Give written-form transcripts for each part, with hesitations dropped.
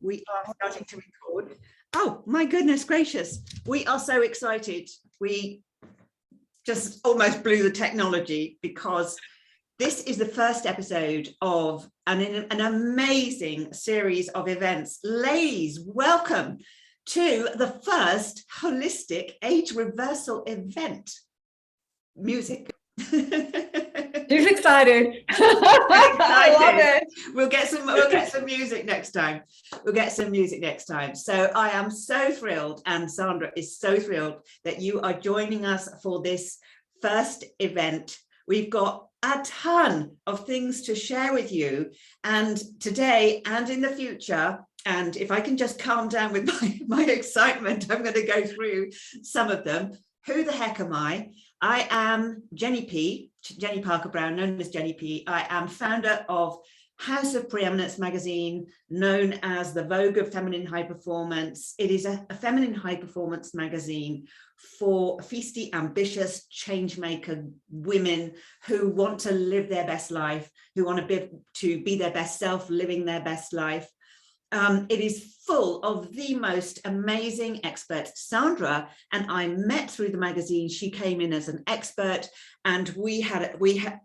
We are starting to record. Oh my goodness gracious, we are so excited. We just almost blew the technology because this is the first episode of an amazing series of events. Ladies, welcome to the first holistic age reversal event. Music. She's excited. I love it. We'll get some music next time. So I am so thrilled, and Sandra is so thrilled that you are joining us for this first event. We've got a ton of things to share with you, and today and in the future. And if I can just calm down with my excitement, I'm going to go through some of them. Who the heck am I? I am Jenni Parker Brown, known as Jenni P. I am founder of House of Preeminence magazine, known as the Vogue of Feminine High Performance. It is a feminine high performance magazine for feisty, ambitious, change maker women who want to live their best life, who want to be their best self, living their best life. It is full of the most amazing experts. Sandra and I met through the magazine. She came in as an expert, and we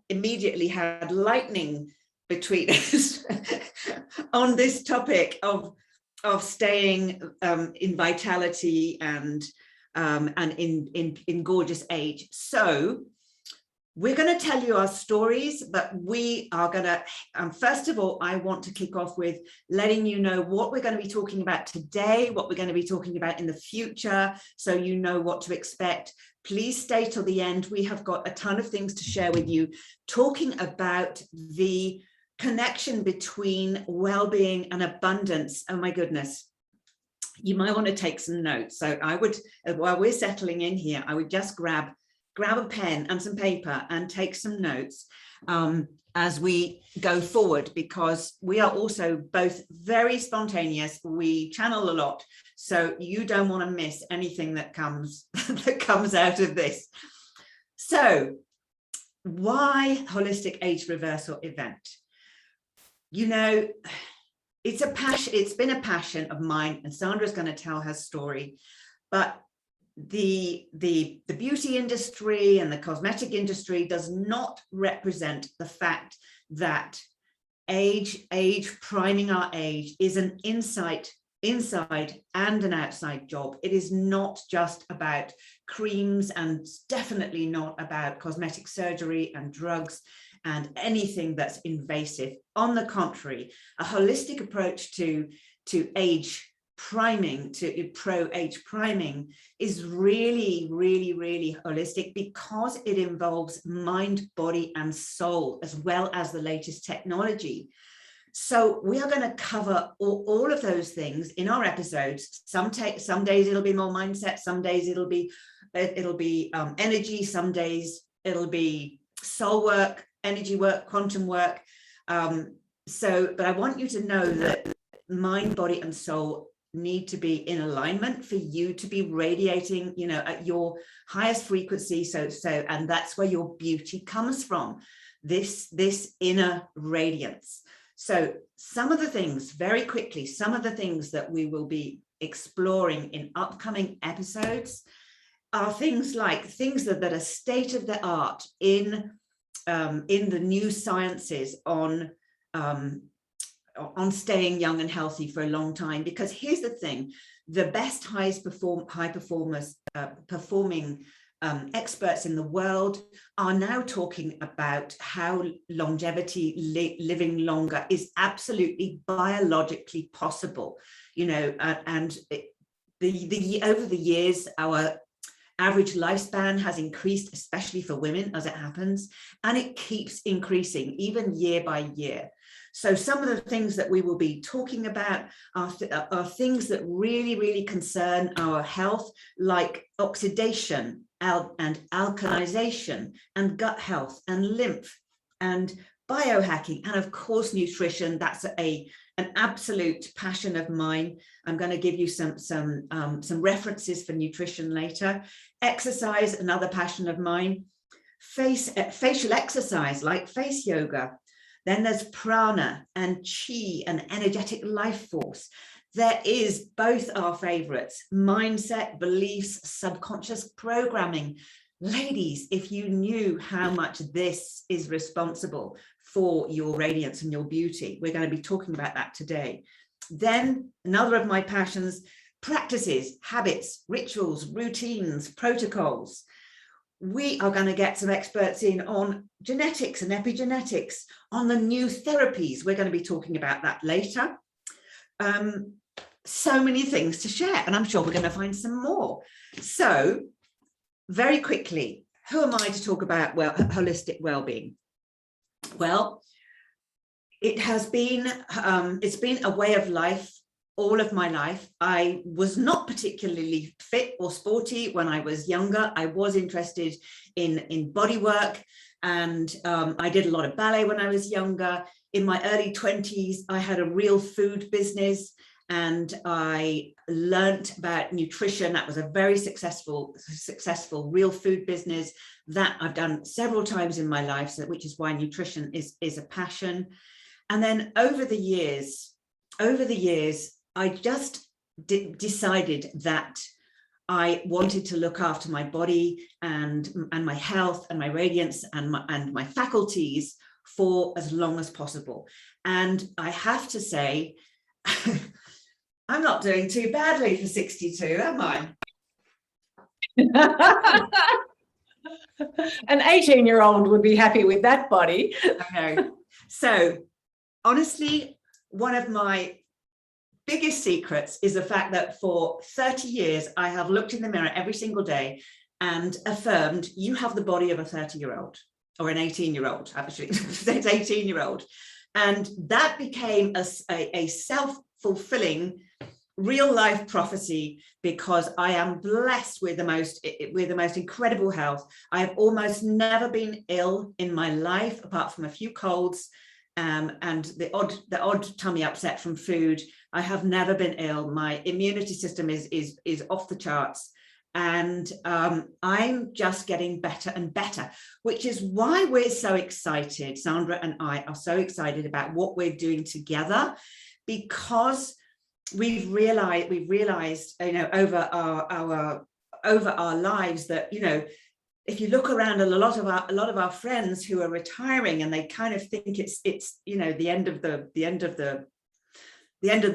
immediately had lightning between us on this topic of staying in vitality and in gorgeous age. So we're going to tell you our stories, but we are going to, first of all, I want to kick off with letting you know what we're going to be talking about today, what we're going to be talking about in the future, so you know what to expect. Please stay till the end. We have got a ton of things to share with you, talking about the connection between well-being and abundance. Oh my goodness. You might want to take some notes. So I would, while we're settling in here, I would just grab a pen and some paper and take some notes as we go forward, because we are also both very spontaneous. We channel a lot, so you don't want to miss anything that comes out of this. So why holistic age reversal event? You know, it's a passion. It's been a passion of mine, and Sandra's going to tell her story, but the beauty industry and the cosmetic industry does not represent the fact that age priming our age is an inside and an outside job. It is not just about creams, and definitely not about cosmetic surgery and drugs and anything that's invasive. On the contrary, a holistic approach to age priming, to pro-age priming, is really, really, really holistic, because it involves mind, body, and soul, as well as the latest technology. So we are going to cover all of those things in our episodes. Some days it'll be more mindset, some days it'll be energy, some days it'll be soul work, energy work, quantum work. But I want you to know that mind, body, and soul need to be in alignment for you to be radiating, you know, at your highest frequency. And that's where your beauty comes from, this inner radiance. So some of the things, very quickly, some of the things that we will be exploring in upcoming episodes are things that are state of the art in the new sciences on staying young and healthy for a long time. Because here's the thing, the best high performers performing experts in the world are now talking about how longevity, living longer, is absolutely biologically possible, you know, and over the years, our average lifespan has increased, especially for women, as it happens, and it keeps increasing even year by year. So some of the things that we will be talking about are things that really, really concern our health, like oxidation and alkalization, and gut health, and lymph, and biohacking, and of course nutrition. That's an absolute passion of mine. I'm going to give you some references for nutrition later. Exercise, another passion of mine. Facial exercise like face yoga. Then there's prana and chi and energetic life force. There is both our favorites, mindset, beliefs, subconscious programming. Ladies, if you knew how much this is responsible for your radiance and your beauty, we're going to be talking about that today. Then another of my passions, practices, habits, rituals, routines, protocols. We are going to get some experts in on genetics and epigenetics, on the new therapies. We're going to be talking about that later. So many things to share, and I'm sure we're going to find some more. So very quickly, who am I to talk about holistic well-being? Well, it has been, it's been a way of life all of my life. I was not particularly fit or sporty when I was younger. I was interested in body work, and I did a lot of ballet when I was younger. In my early 20s, I had a real food business, and I learnt about nutrition. That was a very successful real food business that I've done several times in my life, so, which is why nutrition is a passion. And then over the years, I just decided that I wanted to look after my body and my health and my radiance and my faculties for as long as possible. And I have to say, I'm not doing too badly for 62, am I? An 18-year-old would be happy with that body. I know. So honestly, one of my biggest secrets is the fact that for 30 years, I have looked in the mirror every single day and affirmed, you have the body of a 30-year-old or an 18-year-old, actually, it's 18-year-old. And that became a self-fulfilling real life prophecy, because I am blessed with the most incredible health. I have almost never been ill in my life, apart from a few colds and the odd tummy upset from food. I have never been ill. My immunity system is off the charts, and I'm just getting better and better, which is why we're so excited. Sandra and I are so excited about what we're doing together, because we've realized, you know, over our lives that, you know, if you look around a lot of our friends who are retiring, and they kind of think it's you know, the end of the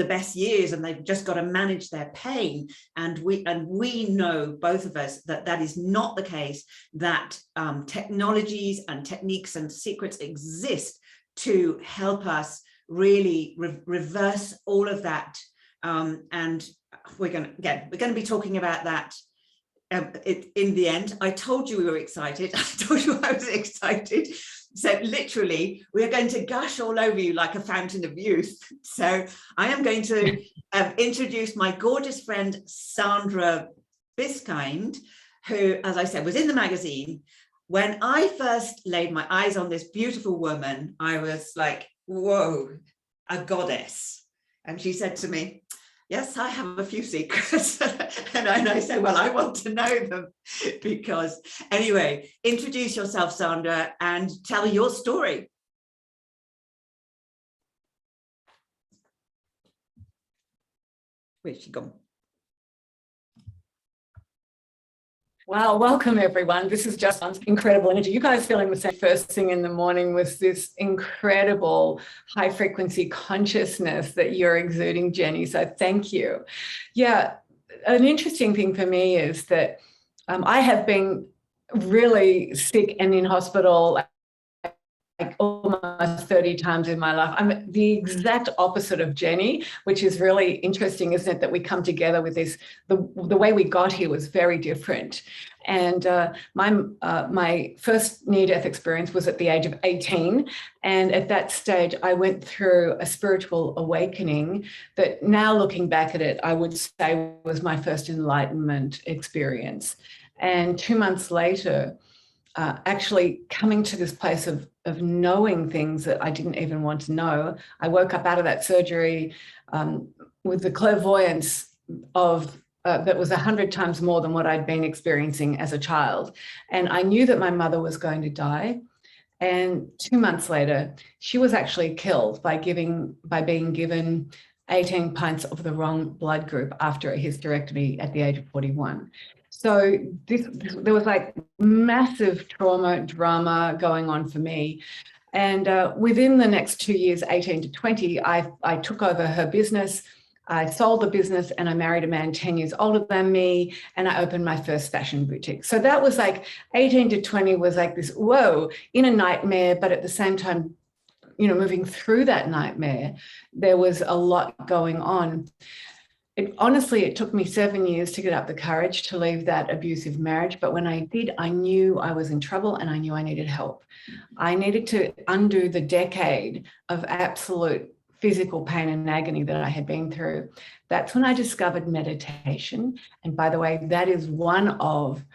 best years, and they've just got to manage their pain, and we know, both of us, that is not the case, that technologies and techniques and secrets exist to help us really reverse all of that, and we're going to be talking about that in the end. I told you we were excited. I told you I was excited. So literally, we are going to gush all over you like a fountain of youth. So I am going to introduce my gorgeous friend, Sandra Biskind, who, as I said, was in the magazine. When I first laid my eyes on this beautiful woman, I was like, whoa, a goddess. And she said to me, yes, I have a few secrets. And I said, well, I want to know them, because anyway, introduce yourself, Sandra, and tell your story. Where's she gone? Wow, welcome everyone. This is just incredible energy. You guys feeling the same first thing in the morning with this incredible high frequency consciousness that you're exuding, Jenny. So thank you. Yeah, an interesting thing for me is that I have been really sick and in hospital like almost 30 times in my life. I'm the exact opposite of Jenny, which is really interesting, isn't it? That we come together with this, the way we got here was very different. And my first near-death experience was at the age of 18. And at that stage, I went through a spiritual awakening that now looking back at it, I would say was my first enlightenment experience. And 2 months later, actually coming to this place of knowing things that I didn't even want to know. I woke up out of that surgery with the clairvoyance of that was 100 times more than what I'd been experiencing as a child. And I knew that my mother was going to die. And 2 months later, she was actually killed by being given 18 pints of the wrong blood group after a hysterectomy at the age of 41. So there was like massive trauma, drama going on for me. And within the next 2 years, 18 to 20, I took over her business. I sold the business and I married a man 10 years older than me, and I opened my first fashion boutique. So that was like 18 to 20 was like this, whoa, in a nightmare, but at the same time, moving through that nightmare, there was a lot going on. Honestly, it took me 7 years to get up the courage to leave that abusive marriage. But when I did, I knew I was in trouble and I knew I needed help. I needed to undo the decade of absolute physical pain and agony that I had been through. That's when I discovered meditation. And by the way, that is one of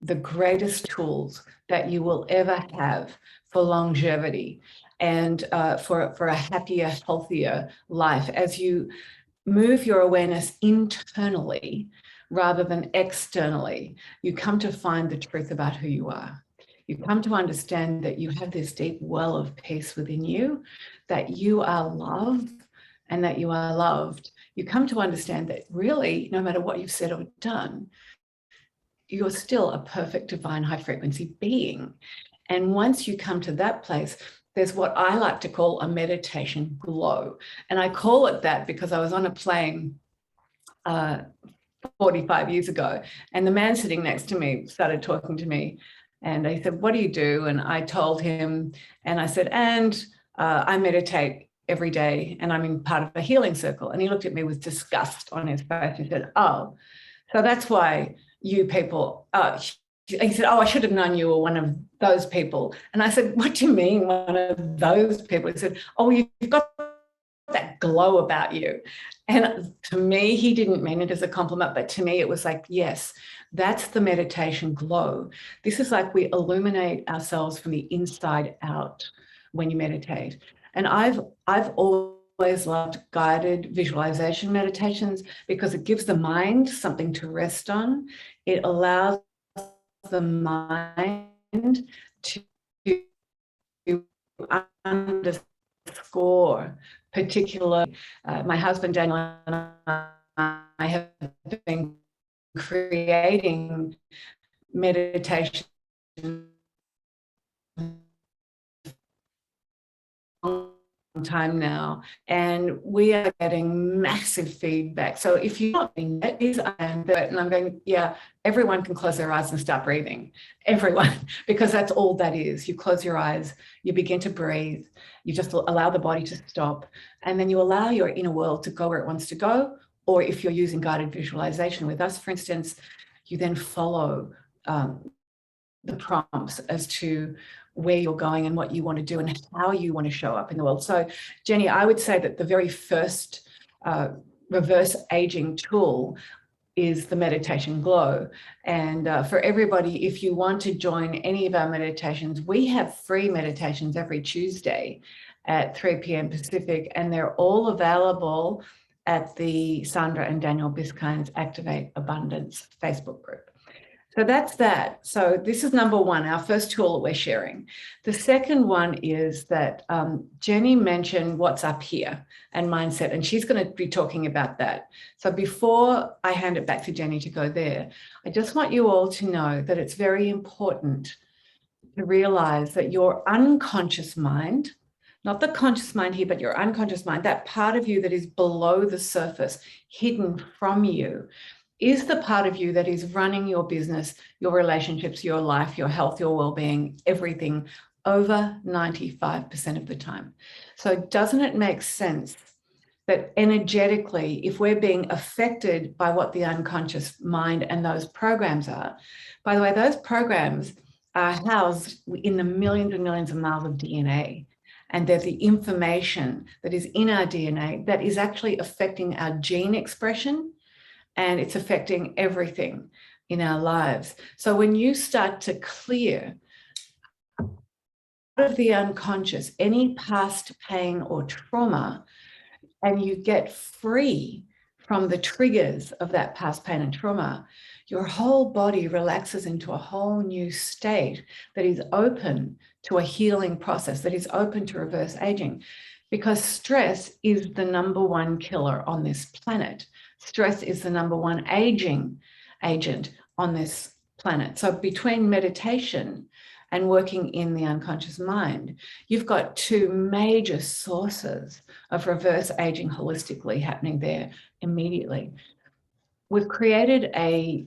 the greatest tools that you will ever have for longevity and for a happier, healthier life as you move your awareness internally rather than externally. You come to find the truth about who you are. You come to understand that you have this deep well of peace within you, that you are loved and that you are loved. You come to understand that really, no matter what you've said or done, you're still a perfect divine high frequency being. And once you come to that place, there's what I like to call a meditation glow. And I call it that because I was on a plane 45 years ago, and the man sitting next to me started talking to me. And he said, "What do you do?" And I told him, and I said, I meditate every day, and I'm in part of a healing circle. And he looked at me with disgust on his face and said, "Oh, so that's why you people," he said, "Oh, I should have known you were one of those people." And I said, "What do you mean one of those people?" He said, "Oh, you've got that glow about you." And to me, he didn't mean it as a compliment, but to me, it was like, yes, that's the meditation glow. This is like we illuminate ourselves from the inside out when you meditate. And I've always loved guided visualization meditations because it gives the mind something to rest on. It allows the mind to underscore particular. My husband Daniel and I have been creating meditation time now, and we are getting massive feedback. So if you're not being that, and I'm going, yeah, everyone can close their eyes and start breathing. Everyone, because that's all that is. You close your eyes, you begin to breathe, you just allow the body to stop, and then you allow your inner world to go where it wants to go. Or if you're using guided visualization with us, for instance, you then follow the prompts as to where you're going and what you want to do and how you want to show up in the world. So, Jenni, I would say that the very first reverse aging tool is the meditation glow. And for everybody, if you want to join any of our meditations, we have free meditations every Tuesday at 3 p.m. Pacific, and they're all available at the Sandra and Daniel Biskind's Activate Abundance Facebook group. So that's that. So this is number one, our first tool that we're sharing. The second one is that Jenni mentioned what's up here and mindset, and she's going to be talking about that. So before I hand it back to Jenni to go there, I just want you all to know that it's very important to realize that your unconscious mind, not the conscious mind here, but your unconscious mind, that part of you that is below the surface, hidden from you, is the part of you that is running your business, your relationships, your life, your health, your well-being, everything over 95% of the time. So doesn't it make sense that energetically, if we're being affected by what the unconscious mind and those programs are, by the way, those programs are housed in the millions and millions of miles of DNA. And they're the information that is in our DNA that is actually affecting our gene expression, and it's affecting everything in our lives. So when you start to clear out of the unconscious any past pain or trauma, and you get free from the triggers of that past pain and trauma, your whole body relaxes into a whole new state that is open to a healing process, that is open to reverse aging. Because stress is the number one killer on this planet. Stress is the number one aging agent on this planet. So between meditation and working in the unconscious mind, you've got two major sources of reverse aging holistically happening there immediately. We've created a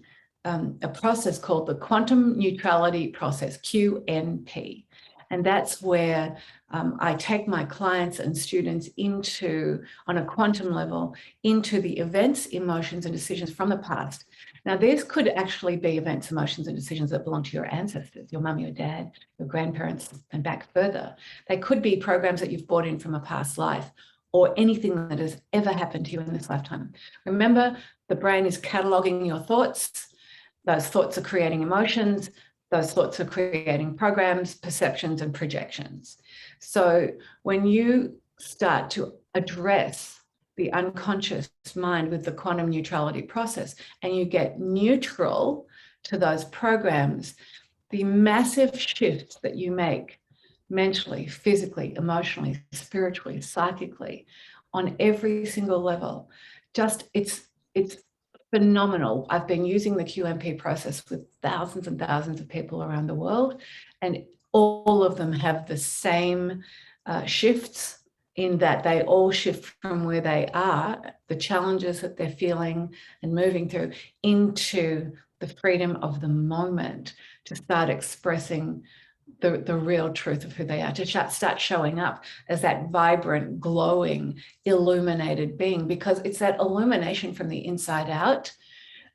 process called the quantum neutrality process, QNP. And that's where I take my clients and students into, on a quantum level, into the events, emotions, and decisions from the past. Now, these could actually be events, emotions, and decisions that belong to your ancestors, your mum, your dad, your grandparents, and back further. They could be programs that you've brought in from a past life, or anything that has ever happened to you in this lifetime. Remember, the brain is cataloging your thoughts. Those thoughts are creating emotions. Those thoughts are creating programs, perceptions, and projections. So when you start to address the unconscious mind with the quantum neutrality process, and you get neutral to those programs, the massive shifts that you make mentally, physically, emotionally, spiritually, psychically, on every single level, just it's phenomenal. I've been using the QMP process with thousands and thousands of people around the world, and all of them have the same shifts, in that they all shift from where they are, the challenges that they're feeling and moving through, into the freedom of the moment to start expressing the real truth of who they are, to start showing up as that vibrant, glowing, illuminated being, because it's that illumination from the inside out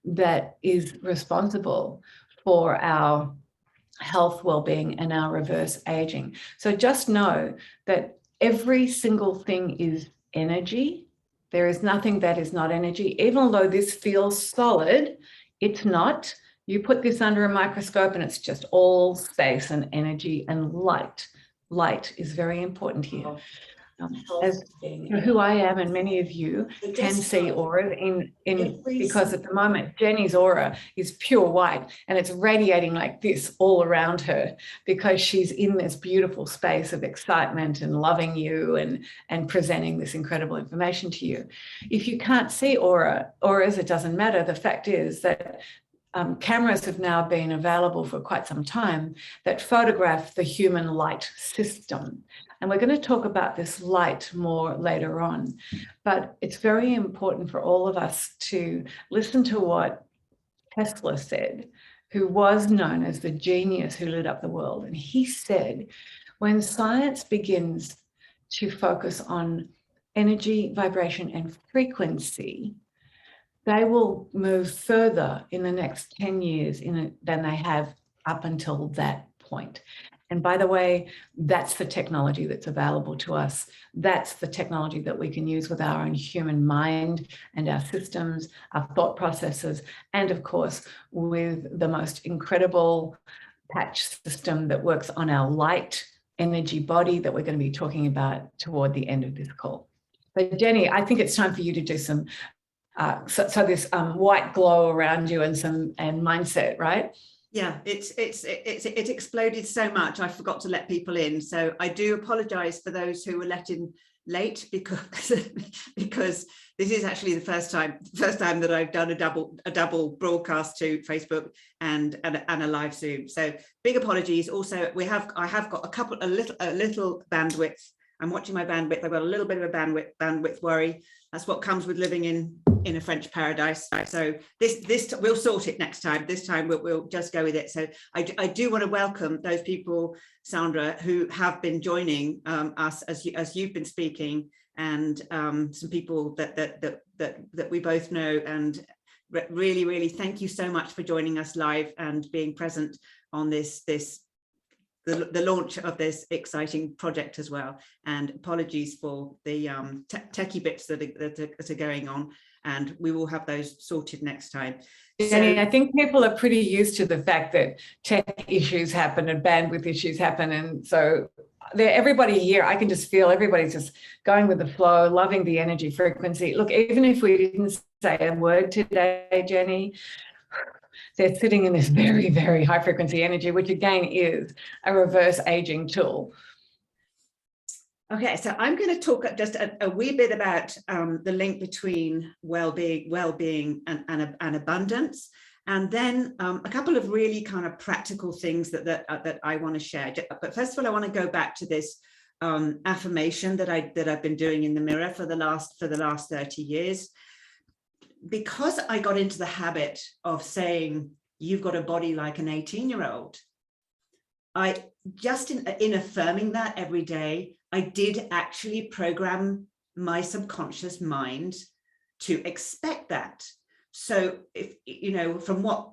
that is responsible for our health, well-being, and our reverse aging. So just know that every single thing is energy. There is nothing that is not energy. Even though this feels solid, it's not. You put this under a microscope and it's just all space and energy and light. Light is very important here. As who I am, and many of you can see auras because at the moment Jenni's aura is pure white and it's radiating like this all around her, because she's in this beautiful space of excitement and loving you and presenting this incredible information to you. If you can't see auras, it doesn't matter. The fact is that cameras have now been available for quite some time that photograph the human light system. And we're going to talk about this light more later on. But it's very important for all of us to listen to what Tesla said, who was known as the genius who lit up the world. And he said, when science begins to focus on energy, vibration, and frequency, they will move further in the next 10 years than they have up until that point. And by the way, that's the technology that's available to us. That's the technology that we can use with our own human mind and our systems, our thought processes, and of course, with the most incredible patch system that works on our light energy body that we're going to be talking about toward the end of this call. So Jenni, I think it's time for you to do some, so this white glow around you and mindset, right? Yeah, it exploded so much. I forgot to let people in. So I do apologize for those who were let in late, because this is actually the first time that I've done a double broadcast to Facebook and a live Zoom. So big apologies. Also, I have got a little bandwidth. I'm watching my bandwidth. I've got a little bit of a bandwidth worry. That's what comes with living in a French paradise. So this we'll sort it next time. This time we'll just go with it. So I do want to welcome those people, Sandra, who have been joining us as you've been speaking, and some people that we both know. And really thank you so much for joining us live and being present on the launch of this exciting project as well. And apologies for the techie bits that are going on, and we will have those sorted next time. Jenni, I think people are pretty used to the fact that tech issues happen and bandwidth issues happen, and so everybody here, I can just feel everybody's just going with the flow, loving the energy frequency. Look, even if we didn't say a word today, Jenni, they're sitting in this very, very high frequency energy, which again is a reverse aging tool. Okay, so I'm going to talk just a wee bit about the link between well-being and abundance, and then a couple of really kind of practical things that I want to share. But first of all, I want to go back to this affirmation that I've been doing in the mirror for the last 30 years, because I got into the habit of saying, "You've got a body like an 18-year-old." I just in affirming that every day, I did actually program my subconscious mind to expect that. So if, you know, from what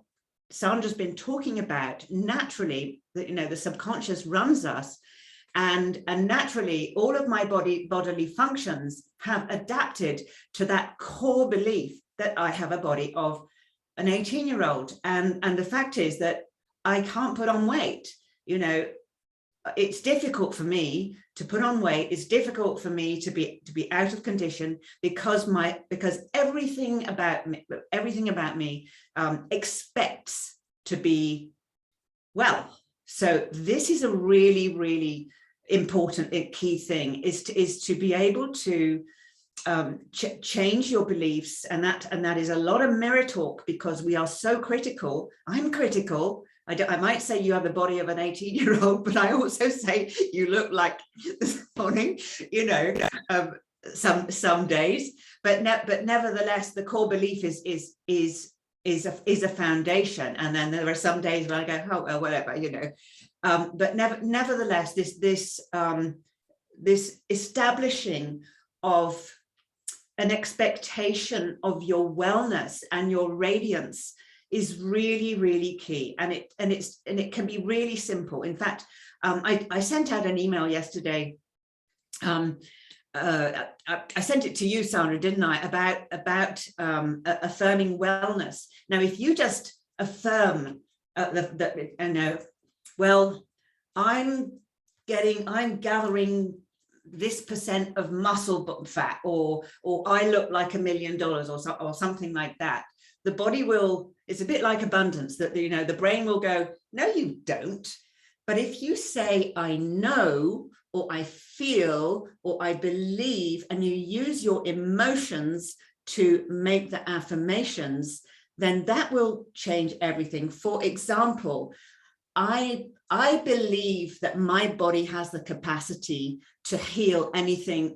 Sandra's been talking about, naturally, the subconscious runs us, and naturally all of my bodily functions have adapted to that core belief that I have a body of an 18-year-old. And the fact is that I can't put on weight. You know, it's difficult for me to put on weight. It's difficult for me to be out of condition because everything about me expects to be well. So this is a really, really important key thing, is to be able to change your beliefs, and that is a lot of mirror talk, because we are so critical. I'm critical. I might say you have the body of an 18-year-old, but I also say you look like this morning, you know, some days. But nevertheless, the core belief is a foundation. And then there are some days when I go, oh well, whatever, you know. But nevertheless, this establishing of an expectation of your wellness and your radiance is really, really key. And it can be really simple. In fact, I sent out an email yesterday. I sent it to you, Sandra, didn't I? About affirming wellness. Now, if you just affirm well, I'm gathering this percent of muscle fat, or I look like $1 million, or something like that. The body will, it's a bit like abundance, that, you know, the brain will go, no, you don't. But if you say, I know, or I feel, or I believe, and you use your emotions to make the affirmations, then that will change everything. For example, I believe that my body has the capacity to heal anything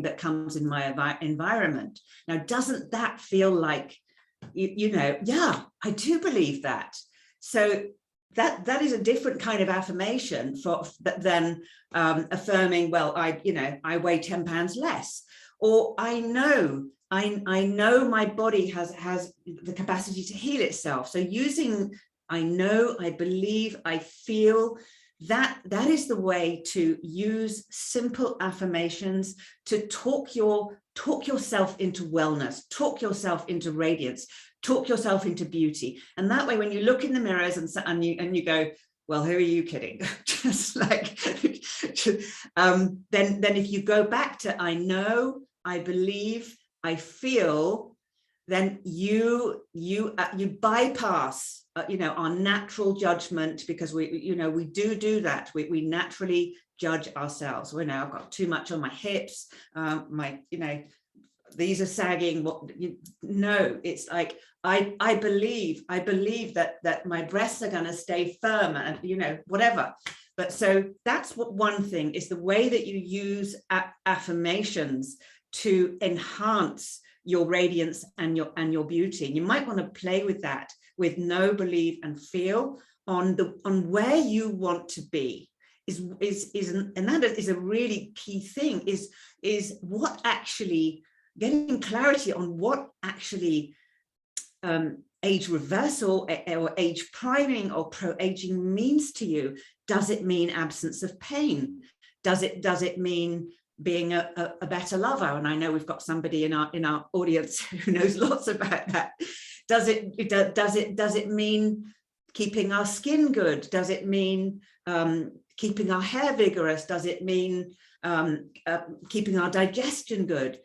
that comes in my environment. Now, doesn't that feel like, you know, yeah, I do believe that. So that is a different kind of affirmation than affirming, well, I weigh 10 pounds less, or I know my body has the capacity to heal itself. So using I know, I believe, I feel, that is the way to use simple affirmations to talk yourself into wellness, talk yourself into radiance, talk yourself into beauty. And that way, when you look in the mirrors and you go, well, who are you kidding? Just like, then if you go back to I know, I believe, I feel, then you bypass our natural judgment, because we do that. We naturally judge ourselves. I've got too much on my hips, these are sagging. No, it's like I believe that my breasts are going to stay firm, and whatever. But so that's one thing, is the way that you use affirmations to enhance your radiance and your beauty. And you might want to play with that, with know, believe, and feel on where you want to be. And that is a really key thing, is what actually, getting clarity on what actually age reversal or age priming or pro-aging means to you. Does it mean absence of pain? Does it mean being a better lover? And I know we've got somebody in our audience who knows lots about that. Does it mean keeping our skin good? Does it mean keeping our hair vigorous? Does it mean keeping our digestion good?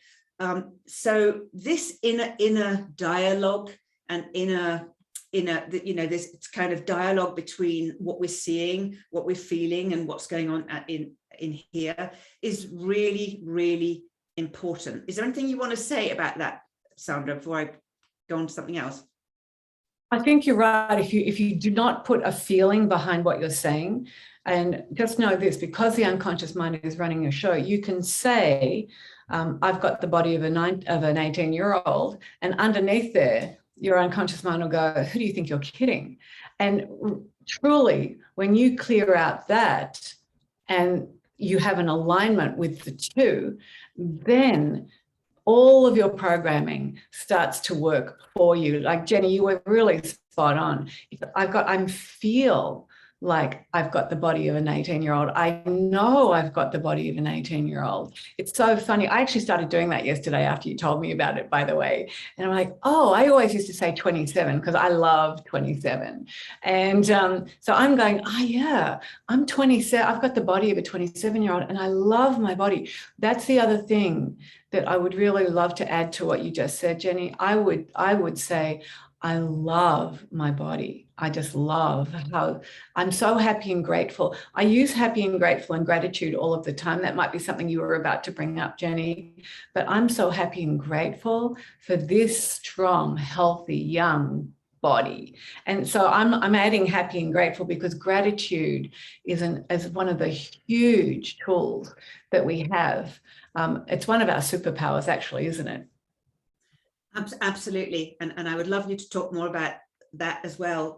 So this inner dialogue and inner, this kind of dialogue between what we're seeing, what we're feeling, and what's going on in here is really, really important. Is there anything you want to say about that, Sandra, before I go on to something else? I think you're right. If you do not put a feeling behind what you're saying, and just know this, because the unconscious mind is running your show, you can say, I've got the body of an 18-year-old, and underneath there, your unconscious mind will go, who do you think you're kidding? And truly, when you clear out that and you have an alignment with the two, then all of your programming starts to work for you. Like Jenni, you were really spot on. I feel like I've got the body of an 18-year-old. I know I've got the body of an 18-year-old. It's so funny. I actually started doing that yesterday after you told me about it, by the way. And I'm like, oh, I always used to say 27 because I love 27. And so I'm going, oh yeah, I'm 27. I've got the body of a 27-year-old and I love my body. That's the other thing that I would really love to add to what you just said, Jenni. I would say, I love my body. I just love how I'm so happy and grateful. I use happy and grateful and gratitude all of the time. That might be something you were about to bring up, Jenni, but I'm so happy and grateful for this strong, healthy, young body. And so I'm adding happy and grateful because gratitude is one of the huge tools that we have. It's one of our superpowers, actually, isn't it? Absolutely. And I would love you to talk more about that as well,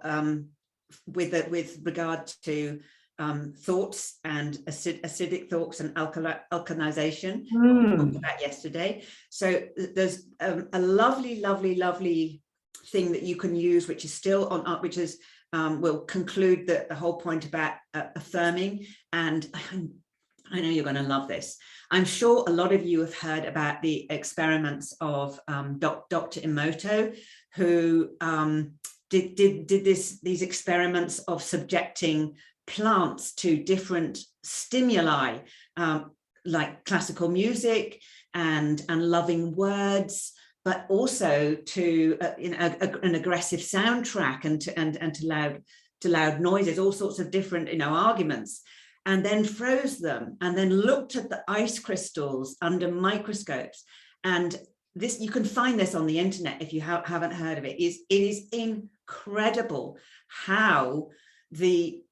with regard to thoughts and acidic thoughts and alkalization, we talked about yesterday. So there's a lovely, lovely, lovely thing that you can use, which is still on up, which is will conclude the whole point about affirming. And I know you're going to love this. I'm sure a lot of you have heard about the experiments of Dr. Emoto, who did these experiments of subjecting plants to different stimuli, like classical music and loving words, but also to an aggressive soundtrack and to loud noises, all sorts of different arguments. And then froze them and then looked at the ice crystals under microscopes. And this, you can find this on the internet if you haven't heard of it. It is incredible how the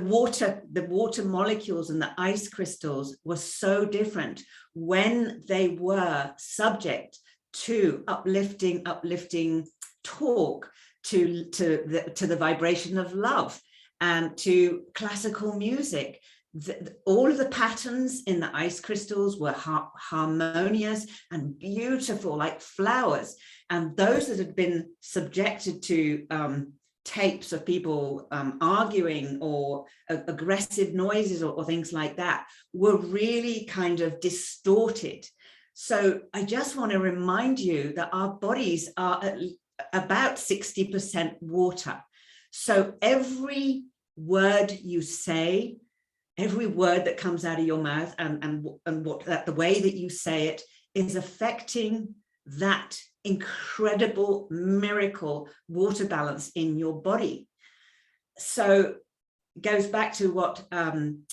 water molecules and the ice crystals were so different when they were subject to uplifting talk, to the vibration of love, and to classical music. All of the patterns in the ice crystals were harmonious and beautiful, like flowers. And those that had been subjected to tapes of people arguing or aggressive noises or things like that were really kind of distorted. So I just want to remind you that our bodies are at about 60% water. So every word you say, every word that comes out of your mouth and the way that you say it is affecting that incredible miracle water balance in your body. So it goes back to what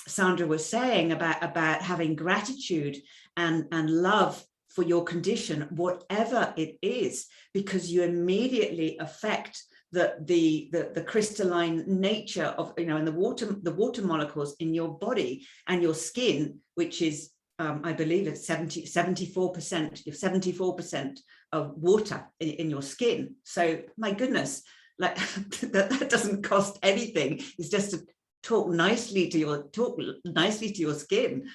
Sandra was saying about having gratitude and love for your condition, whatever it is, because you immediately affect the crystalline nature of, and the water molecules in your body and your skin, which is, I believe it's 74% of water in your skin. So my goodness, like that doesn't cost anything. It's just to talk nicely to your skin.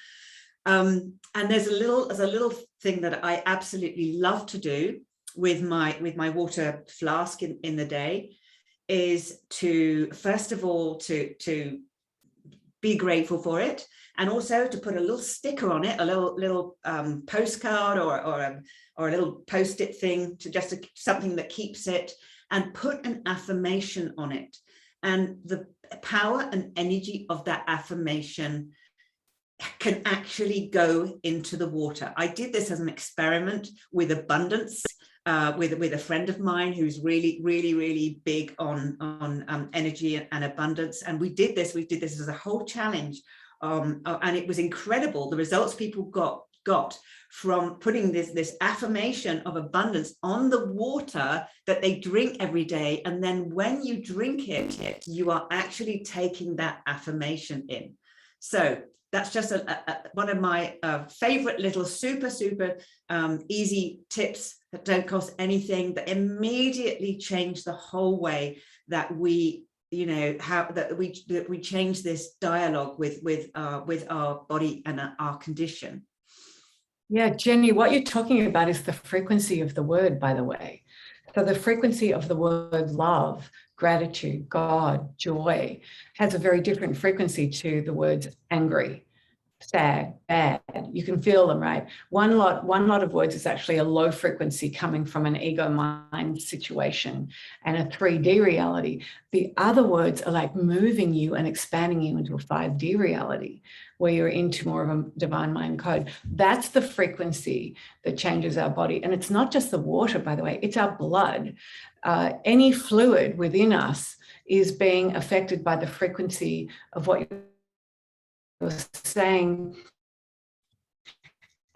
And there's a little thing that I absolutely love to do with my water flask in the day, is to, first of all, to be grateful for it, and also to put a little sticker on it, a little postcard or a little post-it thing, to something that keeps it, and put an affirmation on it. And the power and energy of that affirmation can actually go into the water. I did this as an experiment with abundance, with a friend of mine who's really big on energy and abundance. And we did this as a whole challenge. And it was incredible. The results people got from putting this affirmation of abundance on the water that they drink every day. And then when you drink it, you are actually taking that affirmation in. So that's just one of my favorite little super easy tips that don't cost anything, that immediately change the whole way that we, that we change this dialogue with our body and our condition. Yeah, Jenny, what you're talking about is the frequency of the word, by the way. So the frequency of the word love, gratitude, God, joy has a very different frequency to the words angry, sad, bad. You can feel them, right? One lot of words is actually a low frequency coming from an ego mind situation and a 3D reality. The other words are like moving you and expanding you into a 5D reality where you're into more of a divine mind code. That's the frequency that changes our body. And it's not just the water, by the way, it's our blood. Any fluid within us is being affected by the frequency of what you're saying.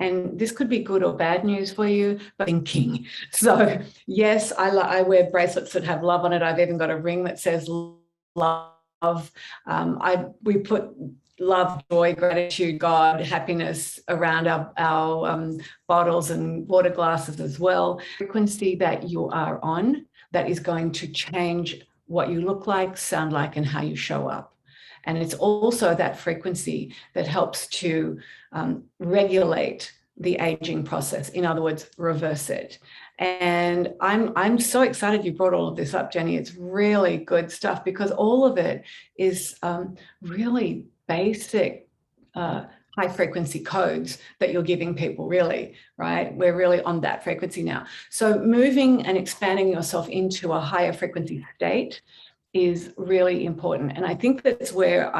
And this could be good or bad news for you, but thinking. So yes, I wear bracelets that have love on it. I've even got a ring that says love. We put love, joy, gratitude, God, happiness around our bottles and water glasses as well. Frequency that you are on, that is going to change what you look like, sound like, and how you show up. And it's also that frequency that helps to regulate the aging process. In other words, reverse it. And I'm so excited you brought all of this up, Jenny. It's really good stuff because all of it is really basic high frequency codes that you're giving people, really, right? We're really on that frequency now. So moving and expanding yourself into a higher frequency state is really important. And I think that's where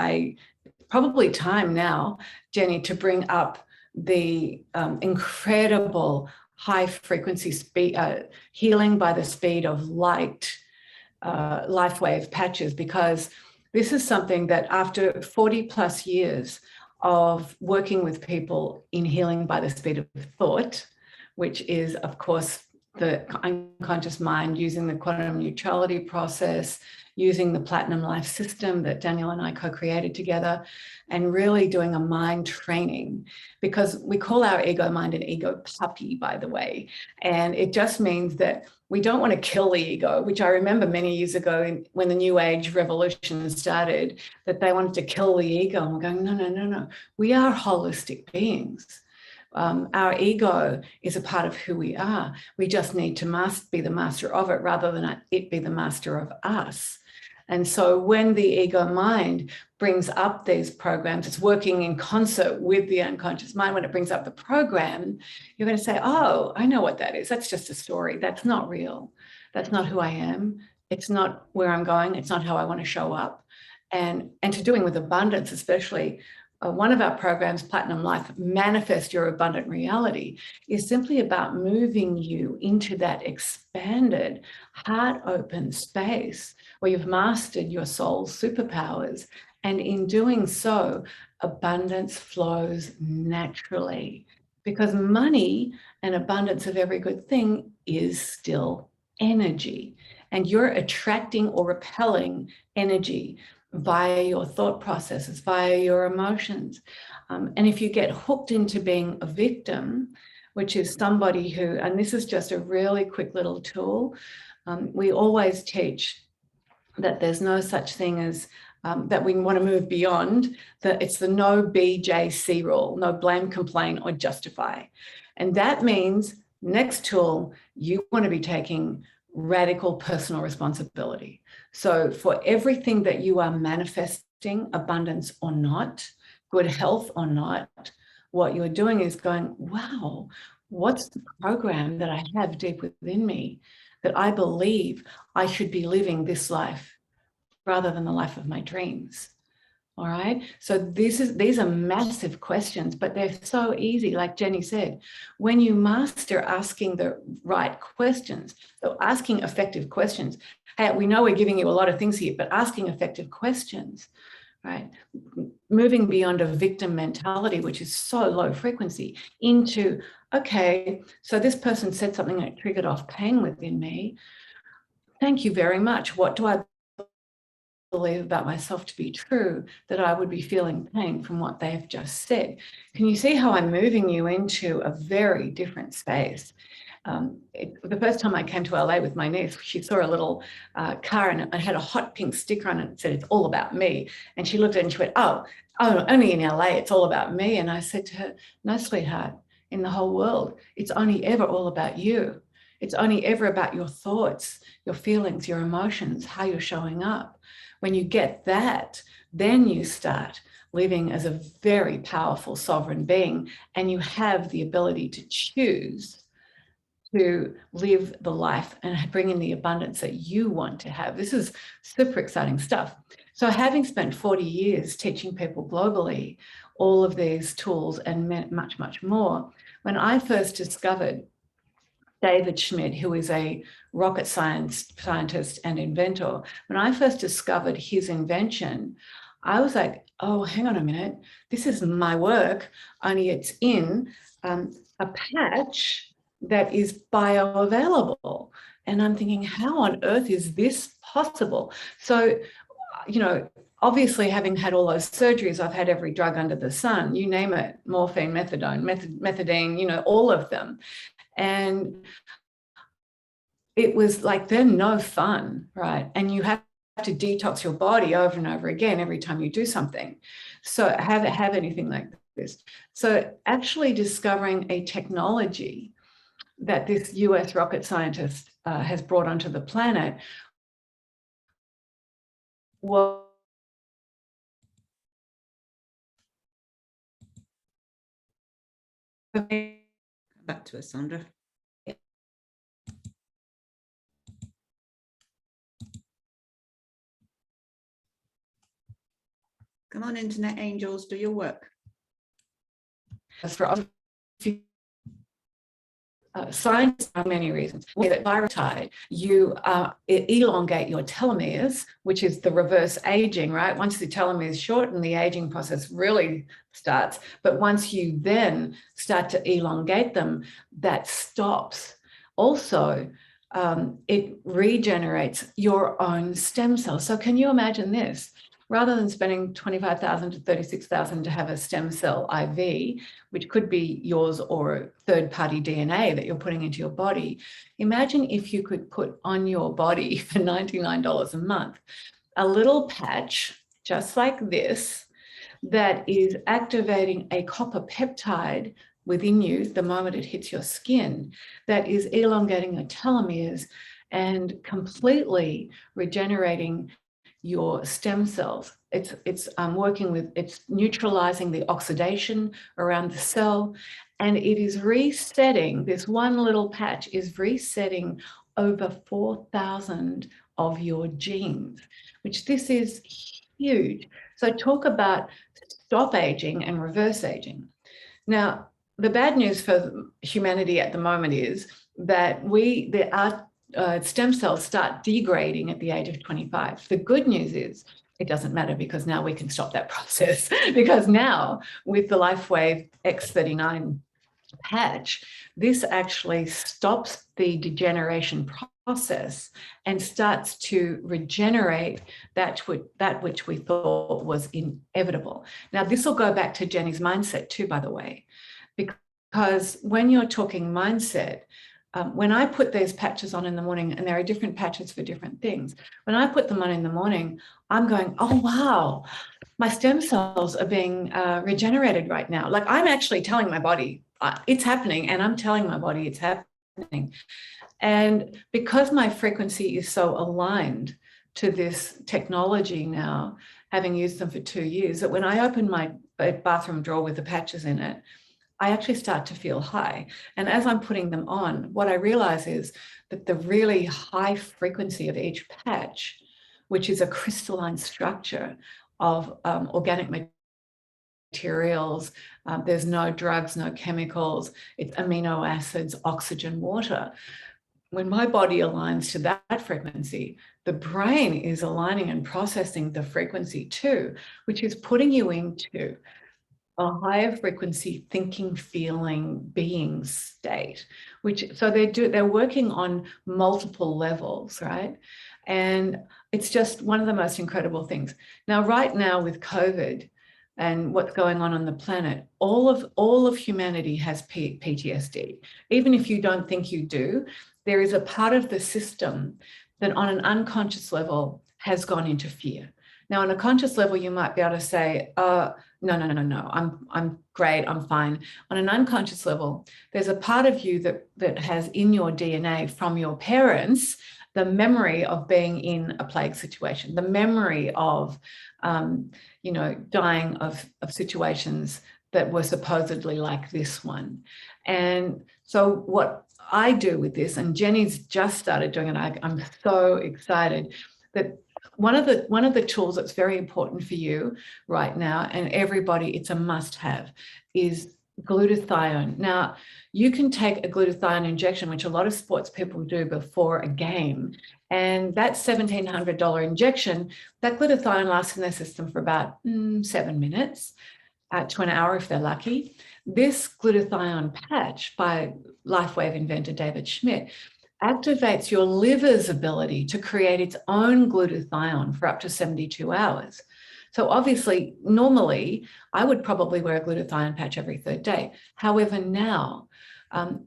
probably time now, Jenny, to bring up the incredible high frequency speed, healing by the speed of light, life wave patches, because this is something that after 40 plus years of working with people in healing by the speed of thought, which is, of course, the unconscious mind using the quantum neutrality process, using the platinum life system that Daniel and I co-created together, and really doing a mind training, because we call our ego mind an ego puppy, by the way. And it just means that we don't want to kill the ego, which I remember many years ago when the New Age revolution started, that they wanted to kill the ego. And we're going, no. We are holistic beings. Our ego is a part of who we are. We just need to be the master of it rather than it be the master of us. And so when the ego mind brings up these programs, it's working in concert with the unconscious mind. When it brings up the program, you're going to say, oh, I know what that is. That's just a story. That's not real. That's not who I am. It's not where I'm going. It's not how I want to show up. And to doing with abundance, especially, one of our programs, Platinum Life, Manifest Your Abundant Reality, is simply about moving you into that expanded, heart-open space where you've mastered your soul's superpowers. And in doing so, abundance flows naturally, because money and abundance of every good thing is still energy. And you're attracting or repelling energy via your thought processes, via your emotions. And if you get hooked into being a victim, which is somebody who, and this is just a really quick little tool, we always teach that there's no such thing as, that we want to move beyond, that it's the no BJC rule, no blame, complain, or justify. And that means, next tool, you want to be taking radical personal responsibility. So for everything that you are manifesting, abundance or not, good health or not, what you're doing is going, wow, what's the program that I have deep within me that I believe I should be living this life rather than the life of my dreams? All right. So these are massive questions, but they're so easy. Like Jenni said, when you master asking the right questions, so asking effective questions. Hey, we know we're giving you a lot of things here, but asking effective questions, right? Moving beyond a victim mentality, which is so low frequency, into, okay, so this person said something that triggered off pain within me. Thank you very much. What do I believe about myself to be true that I would be feeling pain from what they have just said? Can you see how I'm moving you into a very different space? The first time I came to LA with my niece, she saw a little car and it had a hot pink sticker on it that said, "It's all about me." And she looked at it and she went, oh, only in LA, it's all about me. And I said to her, no, sweetheart, in the whole world, it's only ever all about you. It's only ever about your thoughts, your feelings, your emotions, how you're showing up. When you get that, then you start living as a very powerful sovereign being, and you have the ability to choose to live the life and bring in the abundance that you want to have. This is super exciting stuff. So having spent 40 years teaching people globally all of these tools and much, much more, when I first discovered David Schmidt, who is a rocket scientist and inventor, when I first discovered his invention, I was like, oh, hang on a minute, this is my work, only it's in a patch that is bioavailable. And I'm thinking, how on earth is this possible? So, you know, obviously having had all those surgeries, I've had every drug under the sun, you name it, morphine, methadone, methadone, you know, all of them. And it was like, they're no fun, right? And you have to detox your body over and over again every time you do something. So have anything like this. So actually discovering a technology that this US rocket scientist has brought onto the planet was back to us, Sandra. Come on, internet angels, do your work. Science for many reasons. With virotide, you elongate your telomeres, which is the reverse aging, right? Once the telomeres shorten, the aging process really starts. But once you then start to elongate them, that stops. Also, it regenerates your own stem cells. So can you imagine this? Rather than spending $25,000 to $36,000 to have a stem cell IV, which could be yours or third-party DNA that you're putting into your body, imagine if you could put on your body for $99 a month a little patch just like this that is activating a copper peptide within you the moment it hits your skin, that is elongating your telomeres and completely regenerating your stem cells. It's working with, it's neutralizing the oxidation around the cell, and it is resetting, this one little patch is resetting over 4,000 of your genes, which this is huge. So talk about stop aging and reverse aging. Now, the bad news for humanity at the moment is that our stem cells start degrading at the age of 25. The good news is it doesn't matter, because now we can stop that process, because now with the LifeWave X39 patch, this actually stops the degeneration process and starts to regenerate that which we thought was inevitable. Now, this will go back to Jenni's mindset too, by the way, because when you're talking mindset, when I put these patches on in the morning, and there are different patches for different things, when I put them on in the morning, I'm going, oh, wow, my stem cells are being regenerated right now. Like, I'm actually telling my body it's happening, and I'm telling my body it's happening. And because my frequency is so aligned to this technology now, having used them for 2 years, that when I open my bathroom drawer with the patches in it, I actually start to feel high. And as I'm putting them on, what I realize is that the really high frequency of each patch which is a crystalline structure of organic materials. There's no drugs, no chemicals. It's amino acids, oxygen, water. When my body aligns to that frequency, the brain is aligning and processing the frequency too, which is putting you into a higher frequency thinking, feeling, being state, so they're working on multiple levels, right? And it's just one of the most incredible things. Now, right now with COVID and what's going on the planet, all of humanity has PTSD. Even if you don't think you do, there is a part of the system that on an unconscious level has gone into fear. Now, on a conscious level, you might be able to say, no, I'm great, I'm fine. On an unconscious level, there's a part of you that has in your DNA from your parents the memory of being in a plague situation, the memory of, dying of situations that were supposedly like this one. And so what I do with this, and Jenni's just started doing it, I'm so excited that one of the tools that's very important for you right now, and everybody, it's a must-have, is glutathione. Now, you can take a glutathione injection, which a lot of sports people do before a game, and that $1,700 injection, that glutathione lasts in their system for about 7 minutes to an hour if they're lucky. This glutathione patch by LifeWave inventor David Schmidt activates your liver's ability to create its own glutathione for up to 72 hours. So obviously, normally, I would probably wear a glutathione patch every 3rd day. However, now,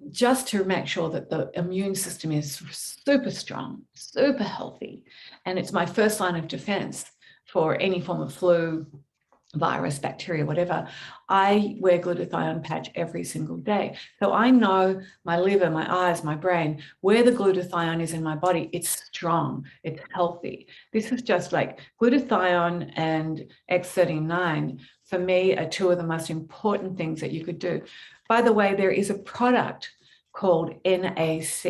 just to make sure that the immune system is super strong, super healthy, and it's my first line of defense for any form of flu, virus, bacteria, whatever, I wear glutathione patch every single day. So I know my liver, my eyes, my brain, where the glutathione is in my body, it's strong, it's healthy. This is just like glutathione and X39, for me, are two of the most important things that you could do. By the way, there is a product called NAC.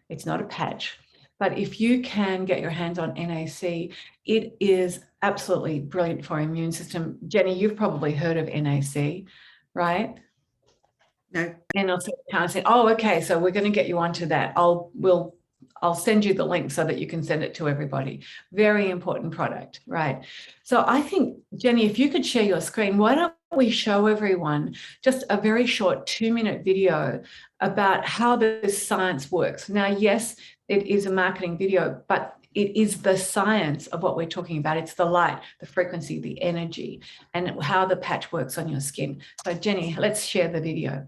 It's not a patch, but if you can get your hands on NAC, it is absolutely brilliant for our immune system. Jenni, you've probably heard of NAC, right? No. And I'll say, oh, okay, so we're going to get you onto that. I'll send you the link so that you can send it to everybody. Very important product, right? So I think, Jenni, if you could share your screen, why don't we show everyone just a very short 2-minute video about how this science works. Now, yes, it is a marketing video, but it is the science of what we're talking about. It's the light, the frequency, the energy, and how the patch works on your skin. So Jenni, let's share the video.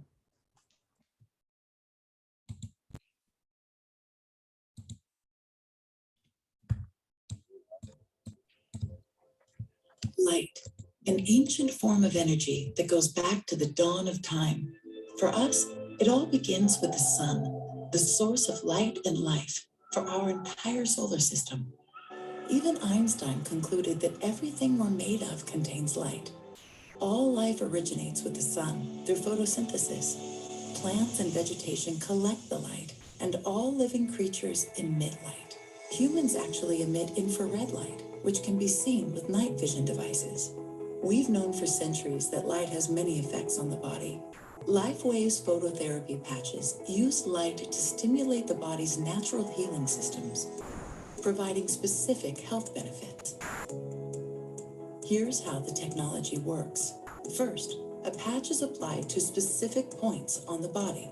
Light, an ancient form of energy that goes back to the dawn of time. For us, it all begins with the sun, the source of light and life for our entire solar system. Even Einstein concluded that everything we're made of contains light. All life originates with the sun through photosynthesis. Plants and vegetation collect the light, and all living creatures emit light. Humans actually emit infrared light, which can be seen with night vision devices. We've known for centuries that light has many effects on the body. LifeWave's phototherapy patches use light to stimulate the body's natural healing systems, providing specific health benefits. Here's how the technology works. First, a patch is applied to specific points on the body.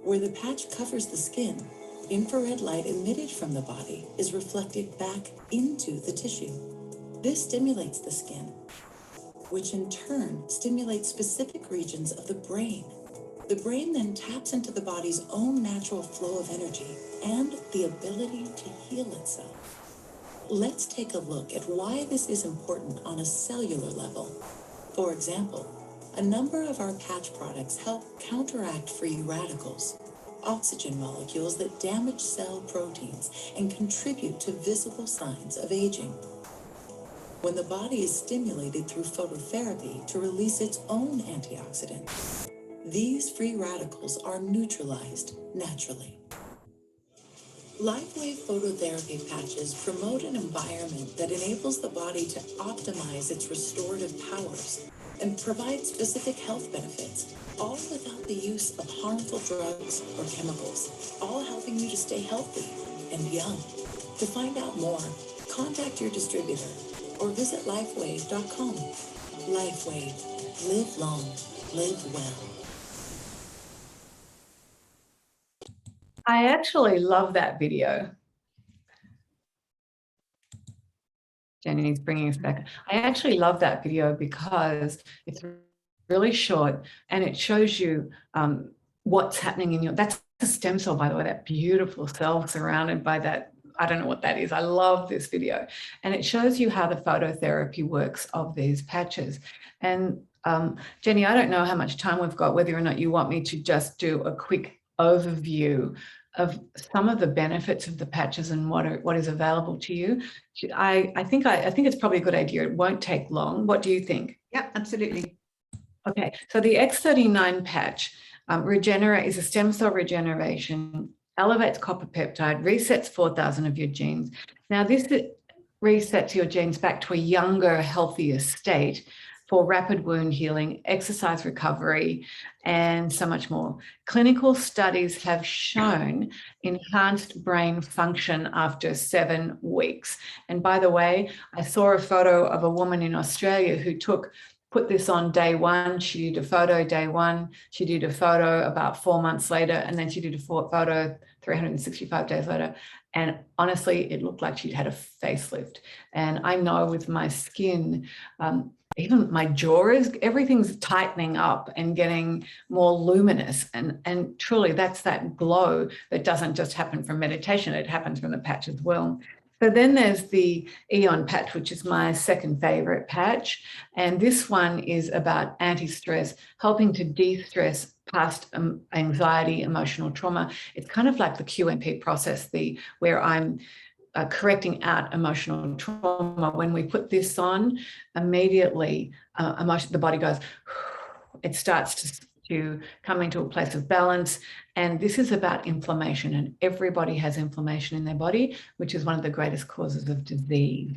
Where the patch covers the skin, infrared light emitted from the body is reflected back into the tissue. This stimulates the skin, which in turn stimulates specific regions of the brain. The brain then taps into the body's own natural flow of energy and the ability to heal itself. Let's take a look at why this is important on a cellular level. For example, a number of our patch products help counteract free radicals, oxygen molecules that damage cell proteins and contribute to visible signs of aging. When the body is stimulated through phototherapy to release its own antioxidants, these free radicals are neutralized naturally. LifeWave phototherapy patches promote an environment that enables the body to optimize its restorative powers and provide specific health benefits, all without the use of harmful drugs or chemicals, all helping you to stay healthy and young. To find out more, contact your distributor or visit lifewave.com. LifeWave. Live long. Live well. I actually love that video. Jenny's bringing us back. I actually love that video because it's really short and it shows you what's happening in your, that's a stem cell, by the way, that beautiful cell surrounded by that. I don't know what that is. I love this video. And it shows you how the phototherapy works of these patches. And Jenny, I don't know how much time we've got, whether or not you want me to just do a quick overview of some of the benefits of the patches and what is available to you. I think it's probably a good idea. It won't take long. What do you think? Yeah, absolutely. Okay, so the X39 patch is a stem cell regeneration, elevates copper peptide, resets 4,000 of your genes. Now this resets your genes back to a younger, healthier state for rapid wound healing, exercise recovery, and so much more. Clinical studies have shown enhanced brain function after 7 weeks. And by the way, I saw a photo of a woman in Australia who put this on day 1. She did a photo day 1. She did a photo about 4 months later, and then she did a photo 365 days later. And honestly, it looked like she'd had a facelift. And I know with my skin, even my jaw everything's tightening up and getting more luminous. And truly, that's that glow that doesn't just happen from meditation, it happens from the patch as well. So then there's the Eon patch, which is my second favorite patch. And this one is about anti-stress, helping to de-stress past anxiety, emotional trauma. It's kind of like the QMP process, where I'm correcting out emotional trauma. When we put this on, immediately the body goes, it starts to come into a place of balance. And this is about inflammation, and everybody has inflammation in their body, which is one of the greatest causes of disease.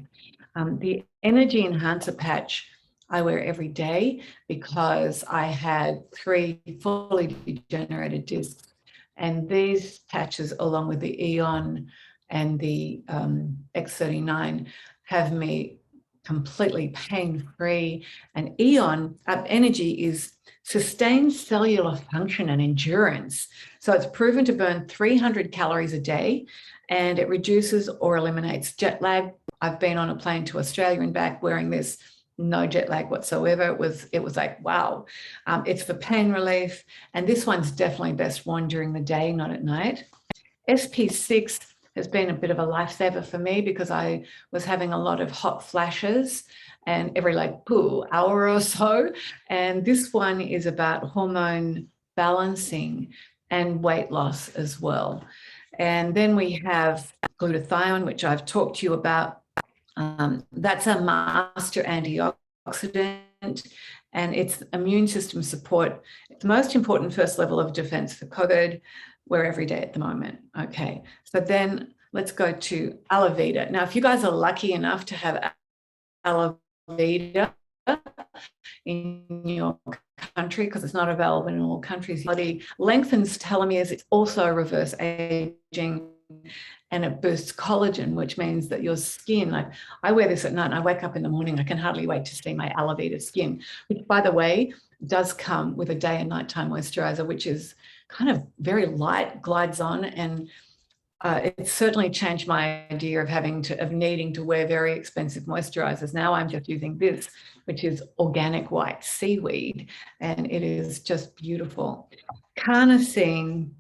The energy enhancer patch I wear every day because I had 3 fully degenerated discs, and these patches, along with the Eon and the X39, have me completely pain-free. And Eon energy is sustained cellular function and endurance. So it's proven to burn 300 calories a day, and it reduces or eliminates jet lag. I've been on a plane to Australia and back wearing this, no jet lag whatsoever. It was like, wow. It's for pain relief. And this one's definitely best worn during the day, not at night. SP6 has been a bit of a lifesaver for me because I was having a lot of hot flashes and every hour or so. And this one is about hormone balancing and weight loss as well. And then we have glutathione, which I've talked to you about. That's a master antioxidant, and it's immune system support. It's the most important first level of defense for COVID. We're every day at the moment. Okay, so then let's go to aloe vera. Now, if you guys are lucky enough to have aloe vera in your country, because it's not available in all countries, it lengthens telomeres. It's also reverse aging, and it boosts collagen, which means that your skin, like I wear this at night and I wake up in the morning, I can hardly wait to see my aloe vera skin, which, by the way, does come with a day and nighttime moisturizer, which is kind of very light, glides on, and it's certainly changed my idea of needing to wear very expensive moisturizers. Now I'm just using this, which is organic white seaweed, and it is just beautiful. Carnosine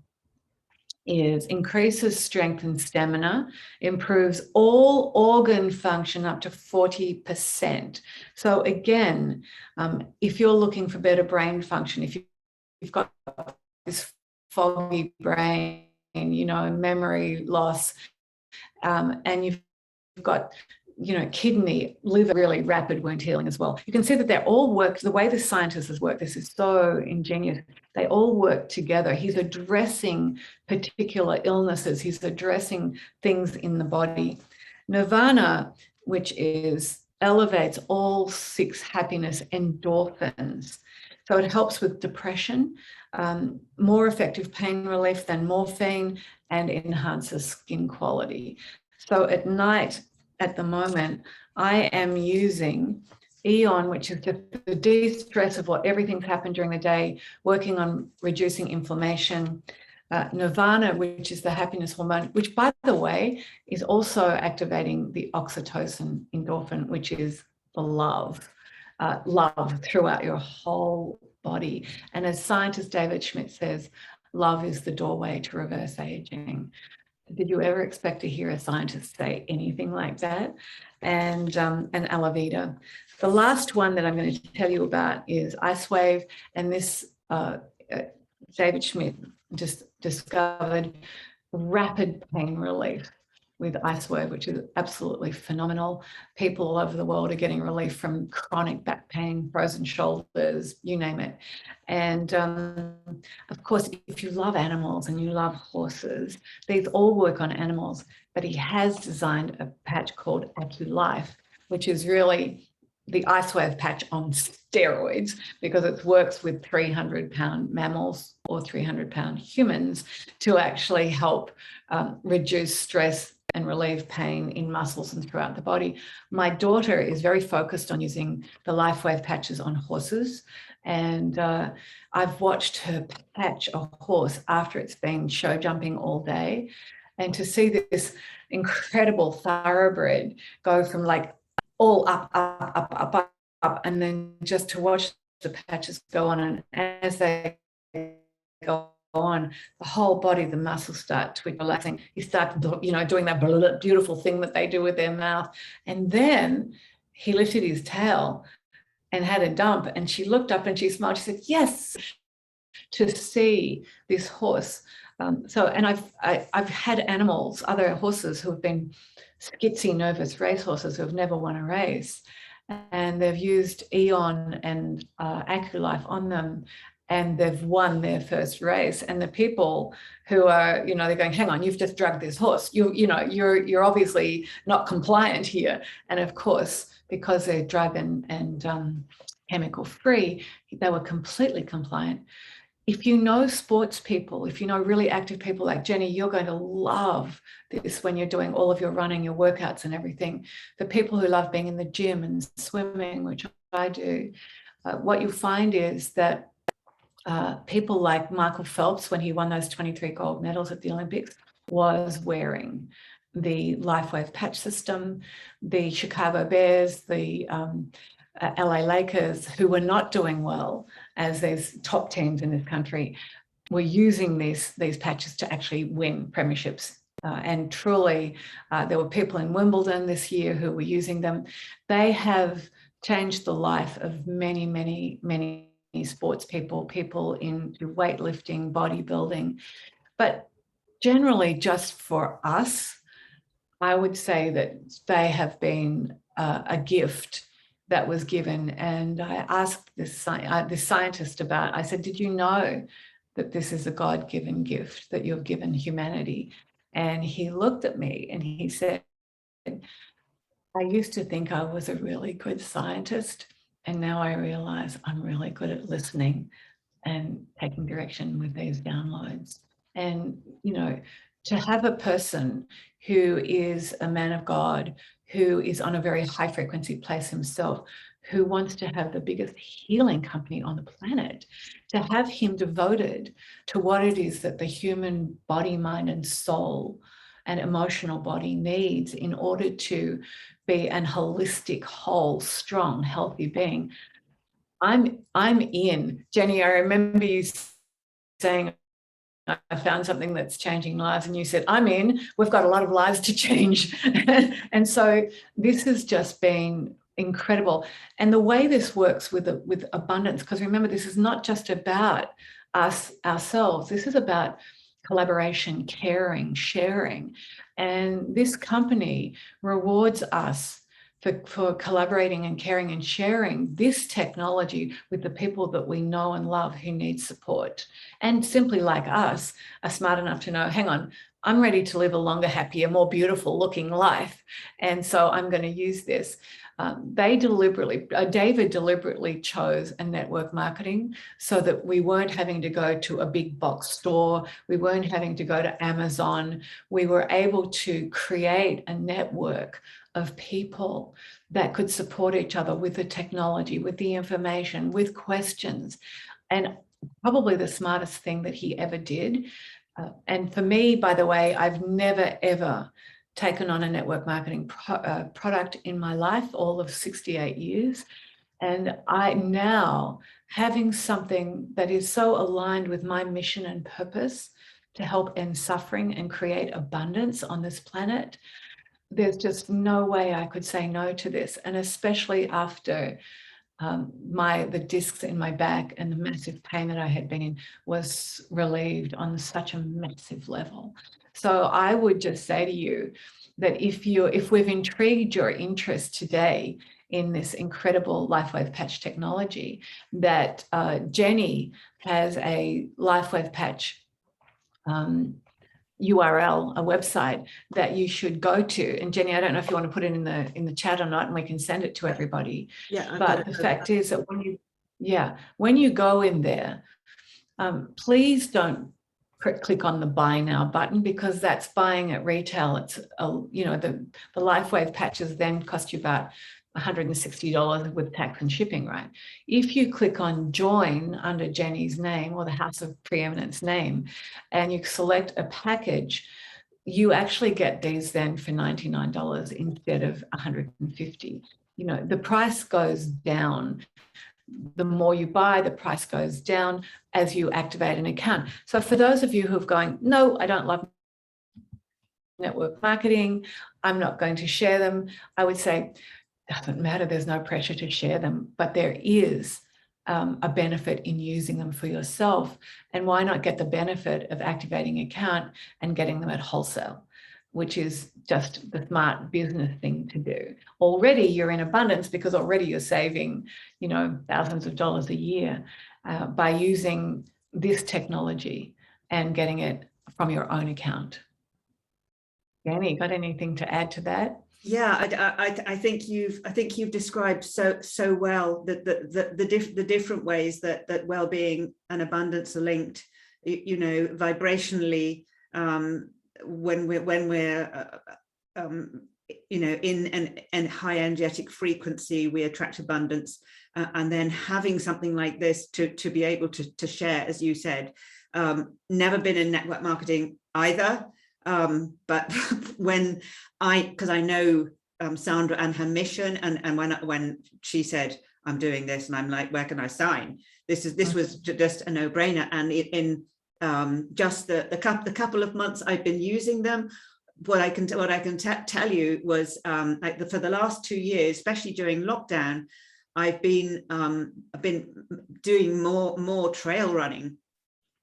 increases strength and stamina, improves all organ function up to 40%. So again, if you're looking for better brain function, if you've got this foggy brain, memory loss, and you've got kidney, liver, really rapid wound healing as well. You can see that they're all work. The way the scientists work, this is so ingenious. They all work together. He's addressing particular illnesses. He's addressing things in the body. Nirvana, which elevates all 6 happiness endorphins. So it helps with depression, more effective pain relief than morphine, and enhances skin quality. So at night, at the moment, I am using Eon, which is just the de-stress of what everything's happened during the day, working on reducing inflammation. Nirvana, which is the happiness hormone, which, by the way, is also activating the oxytocin endorphin, which is the love throughout your whole body. And as scientist David Schmidt says, love is the doorway to reverse aging. Did you ever expect to hear a scientist say anything like that? And aloe vera. The last one that I'm going to tell you about is Ice Wave, and this David Schmidt just discovered rapid pain relief with Ice Wave, which is absolutely phenomenal. People all over the world are getting relief from chronic back pain, frozen shoulders, you name it. And of course, if you love animals and you love horses, these all work on animals, but he has designed a patch called AccuLife, which is really the Ice Wave patch on steroids, because it works with 300-pound mammals or 300-pound humans to actually help reduce stress and relieve pain in muscles and throughout the body. My daughter is very focused on using the LifeWave patches on horses, and I've watched her patch a horse after it's been show jumping all day, and to see this incredible thoroughbred go from like all up, and then just to watch the patches go on, and as they go on, the whole body, the muscles start twitching, relaxing. You start, doing that beautiful thing that they do with their mouth. And then he lifted his tail and had a dump, and she looked up and she smiled. She said, yes, to see this horse. And I've had animals, other horses who have been skitsy, nervous racehorses who have never won a race, and they've used Eon and AccuLife on them, and they've won their first race. And the people who are, they're going, hang on, you've just drugged this horse. You're obviously not compliant here. And of course, because they're drug and chemical free, they were completely compliant. If you know sports people, if you know really active people like Jenni, you're going to love this when you're doing all of your running, your workouts and everything. The people who love being in the gym and swimming, which I do, what you find is that people like Michael Phelps, when he won those 23 gold medals at the Olympics, was wearing the LifeWave patch system. The Chicago Bears, the LA Lakers, who were not doing well as these top teams in this country, were using these patches to actually win premierships. And truly, there were people in Wimbledon this year who were using them. They have changed the life of many, many, many sports people into weightlifting, bodybuilding. But generally, just for us, I would say that they have been a gift that was given. And I asked this scientist about, I said, did you know that this is a God-given gift that you've given humanity? And he looked at me and he said, I used to think I was a really good scientist, and now I realize I'm really good at listening and taking direction with these downloads. And, to have a person who is a man of God, who is on a very high frequency place himself, who wants to have the biggest healing company on the planet, to have him devoted to what it is that the human body, mind, and soul and emotional body needs in order to be an holistic, whole, strong, healthy being. I'm in. Jenni, I remember you saying, I found something that's changing lives, and you said, I'm in. We've got a lot of lives to change. And so this has just been incredible. And the way this works with abundance, because remember, this is not just about us, ourselves. This is about collaboration, caring, sharing. And this company rewards us for collaborating and caring and sharing this technology with the people that we know and love who need support, and simply like us are smart enough to know, hang on, I'm ready to live a longer, happier, more beautiful looking life. And so I'm going to use this. David deliberately chose a network marketing so that we weren't having to go to a big box store. We weren't having to go to Amazon. We were able to create a network of people that could support each other with the technology, with the information, with questions. And probably the smartest thing that he ever did. And for me, by the way, I've never, ever taken on a network marketing product in my life, all of 68 years. And I now, having something that is so aligned with my mission and purpose to help end suffering and create abundance on this planet, there's just no way I could say no to this. And especially after the discs in my back and the massive pain that I had been in was relieved on such a massive level. So I would just say to you that if we've intrigued your interest today in this incredible LifeWave patch technology, that Jenni has a LifeWave patch URL, a website that you should go to. And Jenni, I don't know if you want to put it in the chat or not, and we can send it to everybody. Yeah, but the fact is that when you go in there, please don't click on the buy now button, because that's buying at retail. It's the LifeWave patches then cost you about $160 with tax and shipping, right? If you click on join under Jenni's name or the House of Preeminence name, and you select a package, you actually get these then for $99 instead of $150. The price goes down. The more you buy, the price goes down as you activate an account. So for those of you who are going, no, I don't love network marketing, I'm not going to share them, I would say, doesn't matter, there's no pressure to share them, but there is a benefit in using them for yourself. And why not get the benefit of activating an account and getting them at wholesale, which is just the smart business thing to do. Already you're in abundance because already you're saving, thousands of dollars a year by using this technology and getting it from your own account. Jenni, got anything to add to that? Yeah, I think you've described so well the different ways that well-being and abundance are linked, vibrationally, when we're in high energetic frequency, we attract abundance, and then having something like this to be able to share, as you said. Never been in network marketing either. But because I know Sandra and her mission, and when she said, I'm doing this, and I'm like, where can I sign? This was just a no-brainer. And in just the couple of months I've been using them, what I can tell you was for the last 2 years, especially during lockdown, I've been doing more trail running.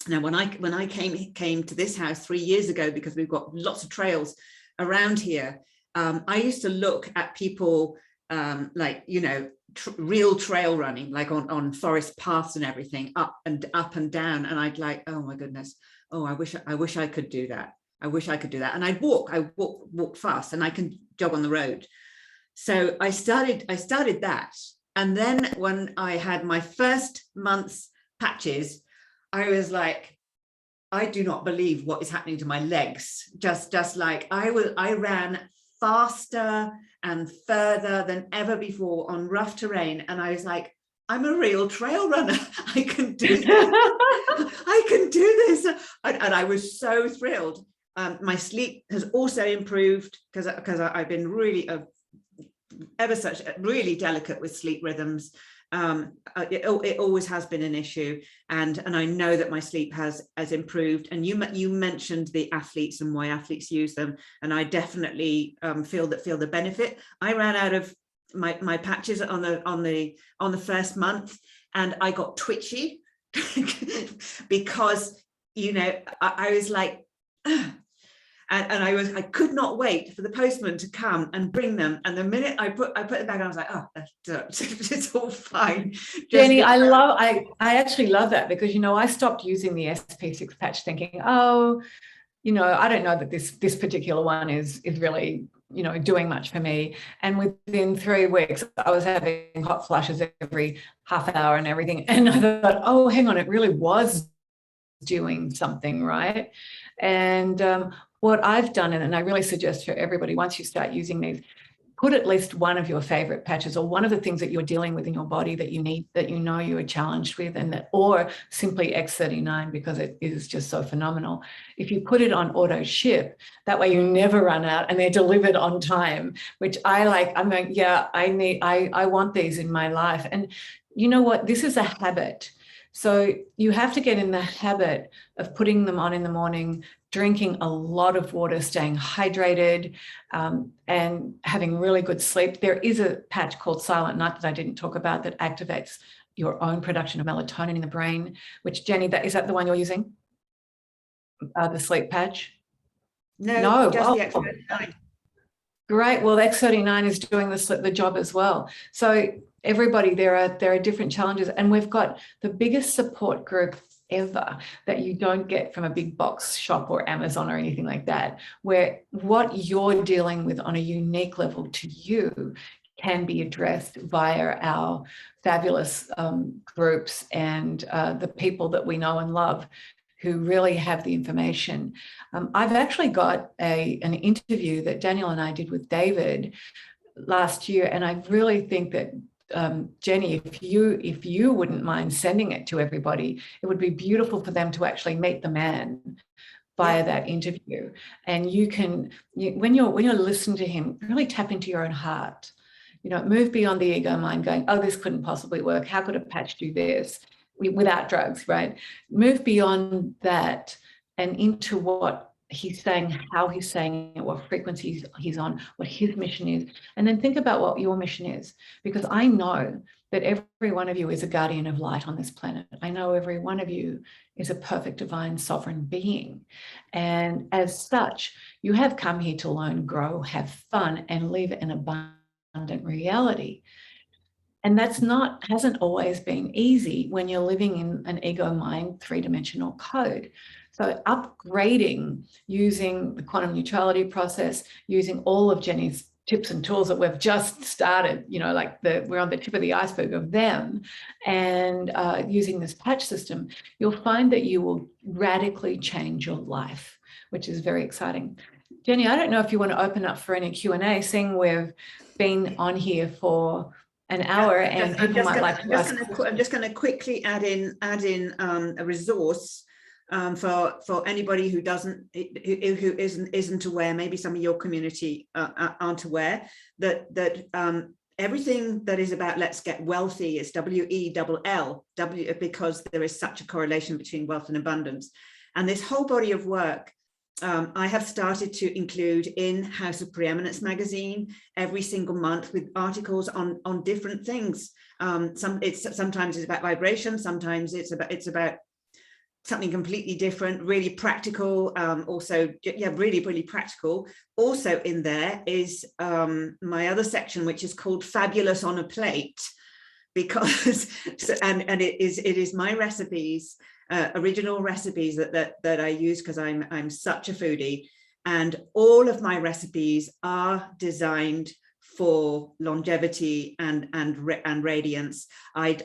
Now, when I came to this house 3 years ago, because we've got lots of trails around here, I used to look at people real trail running, like on forest paths and everything, up and down, and I'd like, oh my goodness, I wish I could do that. I wish I could do that. And I walk fast, and I can jog on the road. So I started that, and then when I had my first month's patches, I was like, I do not believe what is happening to my legs. Just like I ran faster and further than ever before on rough terrain. And I was like, I'm a real trail runner. I can do this. I can do this. And I was so thrilled. My sleep has also improved because I've been really really delicate with sleep rhythms. It always has been an issue, and I know that my sleep has improved. And you mentioned the athletes and why athletes use them, and I definitely feel the benefit. I ran out of my patches on the first month, and I got twitchy because I was like, And I could not wait for the postman to come and bring them. And the minute I put them back, I was like, oh, it's all fine. Jenny, I actually love that, because, you know, I stopped using the SP6 patch thinking, oh, you know, I don't know that this particular one is really, you know, doing much for me. And within 3 weeks, I was having hot flushes every half hour and everything. And I thought, oh, hang on, it really was doing something, right? And what I've done, and I really suggest for everybody, once you start using these, put at least one of your favorite patches, or one of the things that you're dealing with in your body that you need, that you know you are challenged with, and that, or simply X39, because it is just so phenomenal. If you put it on auto ship, that way you never run out and they're delivered on time, which I like. I'm going, yeah, I want these in my life. And you know what? This is a habit. So you have to get in the habit of putting them on in the morning, drinking a lot of water, staying hydrated, and having really good sleep. There is a patch called Silent Night that I didn't talk about that activates your own production of melatonin in the brain, which, Jenny, is that the one you're using? The sleep patch? No, just the X39. Great. Well, X39 is doing the job as well. So everybody, there are different challenges, and we've got the biggest support group ever that you don't get from a big box shop or Amazon or anything like that, where what you're dealing with on a unique level to you can be addressed via our fabulous groups and the people that we know and love who really have the information. I've actually got an interview that Daniel and I did with David last year, and I really think that Jenny, if you wouldn't mind sending it to everybody, it would be beautiful for them to actually meet the man via that interview. And you can, when you're listening to him, really tap into your own heart. You know, move beyond the ego mind going, oh, this couldn't possibly work. How could a patch do this? Without drugs, right? Move beyond that and into what he's saying, how he's saying it, what frequencies he's on, what his mission is, and then think about what your mission is. Because I know that every one of you is a guardian of light on this planet. I know every one of you is a perfect, divine, sovereign being. And as such, you have come here to learn, grow, have fun, and live an abundant reality. And hasn't always been easy when you're living in an ego mind 3-dimensional code. So upgrading using the quantum neutrality process, using all of Jenny's tips and tools that we've just started, you know, like we're on the tip of the iceberg of them, and using this patch system, you'll find that you will radically change your life, which is very exciting. Jenny, I don't know if you want to open up for any Q&A, seeing we've been on here for an hour, and people might like to ask. I'm just going to quickly add in a resource for anybody who isn't aware. Maybe some of your community aren't aware that everything that is about Let's Get Wealthy is WELL, because there is such a correlation between wealth and abundance. And this whole body of work I have started to include in House of Preeminence magazine every single month with articles on different things. Sometimes it's about vibration, sometimes it's about something completely different, really practical. Really, really practical. Also in there is my other section, which is called Fabulous on a Plate, because it is my recipes. Original recipes that I use, because I'm such a foodie, and all of my recipes are designed for longevity and radiance. I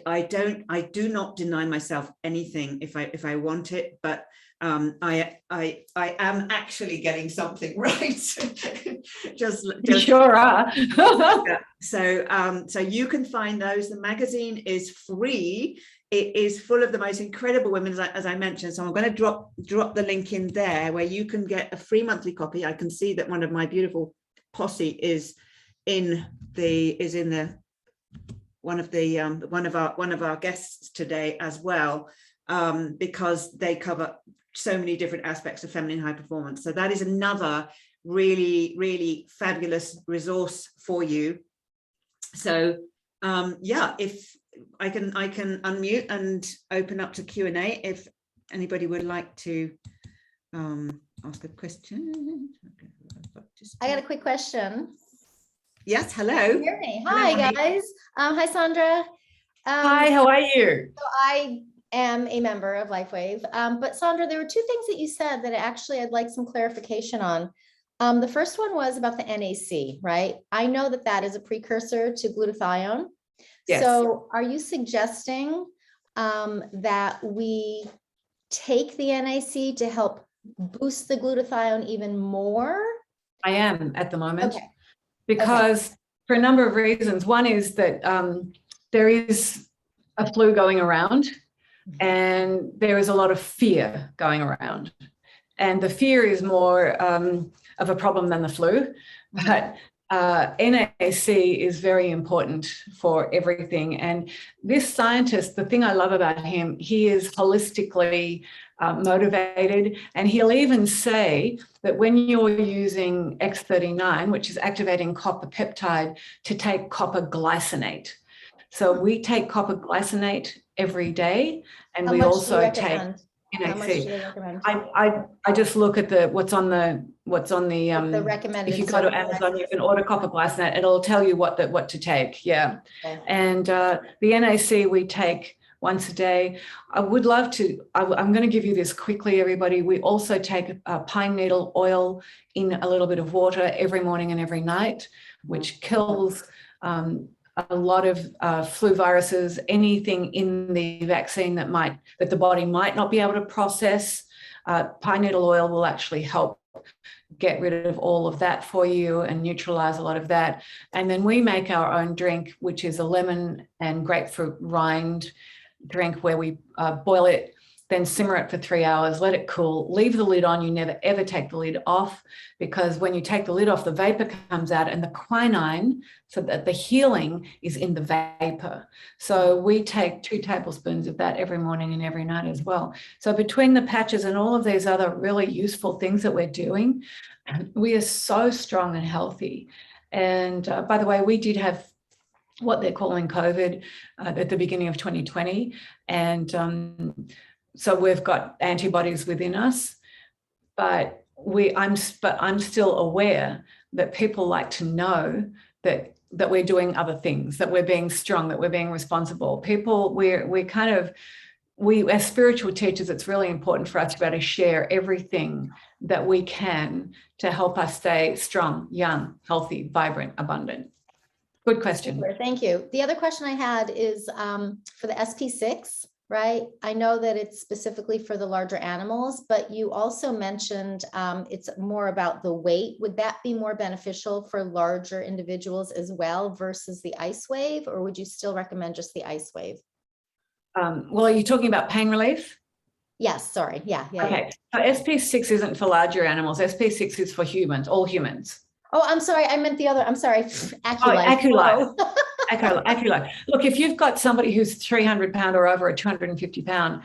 do not deny myself anything if I want it, but I am actually getting something right. just sure are. So you can find those. The magazine is free. It is full of the most incredible women, as I mentioned. So I'm going to drop the link in there where you can get a free monthly copy. I can see that one of my beautiful posse is in one of our guests today as well, because they cover so many different aspects of feminine high performance. So that is another really, really fabulous resource for you. So if I can unmute and open up to Q&A if anybody would like to ask a question. I got a quick question. Yes, hello. Can you hear me? Hi, Hello, guys. Hi, Sandra. Hi, how are you? So I am a member of LifeWave, but Sandra, there were two things that you said that actually I'd like some clarification on. The first one was about the NAC, right? I know that that is a precursor to glutathione. Yes. So are you suggesting that we take the NAC to help boost the glutathione even more? I am at the moment. Okay. Because for a number of reasons. One is that there is a flu going around and there is a lot of fear going around. And the fear is more of a problem than the flu. But NAC is very important for everything. And this scientist, the thing I love about him, he is holistically motivated. And he'll even say that when you're using X39, which is activating copper peptide, to take copper glycinate. So we take copper glycinate every day, and we also take NAC. How much do they recommend? I just look at what's on the The recommended. if you go to Amazon, you can order copper glycinate. It'll tell you what to take. Yeah. Okay. And the NAC we take once a day. I would love to, I'm going to give you this quickly, everybody. We also take pine needle oil in a little bit of water every morning and every night, which kills a lot of flu viruses, anything in the vaccine that the body might not be able to process. Pine needle oil will actually help get rid of all of that for you and neutralize a lot of that. And then we make our own drink, which is a lemon and grapefruit rind drink where we boil it, then simmer it for 3 hours, let it cool, leave the lid on. You never ever take the lid off, because when you take the lid off, the vapor comes out, and the quinine, so that the healing is in the vapor. So we take 2 tablespoons of that every morning and every night as well. So between the patches and all of these other really useful things that we're doing, we are so strong and healthy. And by the way, we did have what they're calling COVID at the beginning of 2020. And so we've got antibodies within us, but I'm still aware that people like to know that we're doing other things, that we're being strong, that we're being responsible. People, as spiritual teachers, it's really important for us to be able to share everything that we can to help us stay strong, young, healthy, vibrant, abundant. Good question. Super, thank you. The other question I had is for the SP6, right? I know that it's specifically for the larger animals, but you also mentioned it's more about the weight. Would that be more beneficial for larger individuals as well versus the ice wave, or would you still recommend just the ice wave? Well, are you talking about pain relief? Yes, sorry. Yeah. Okay. So SP6 isn't for larger animals. SP6 is for humans, all humans. Oh, I'm sorry. I meant the other. I'm sorry. Aculife. Aculife. Aculife. Look, if you've got somebody who's 300 pound or over, or 250 pound,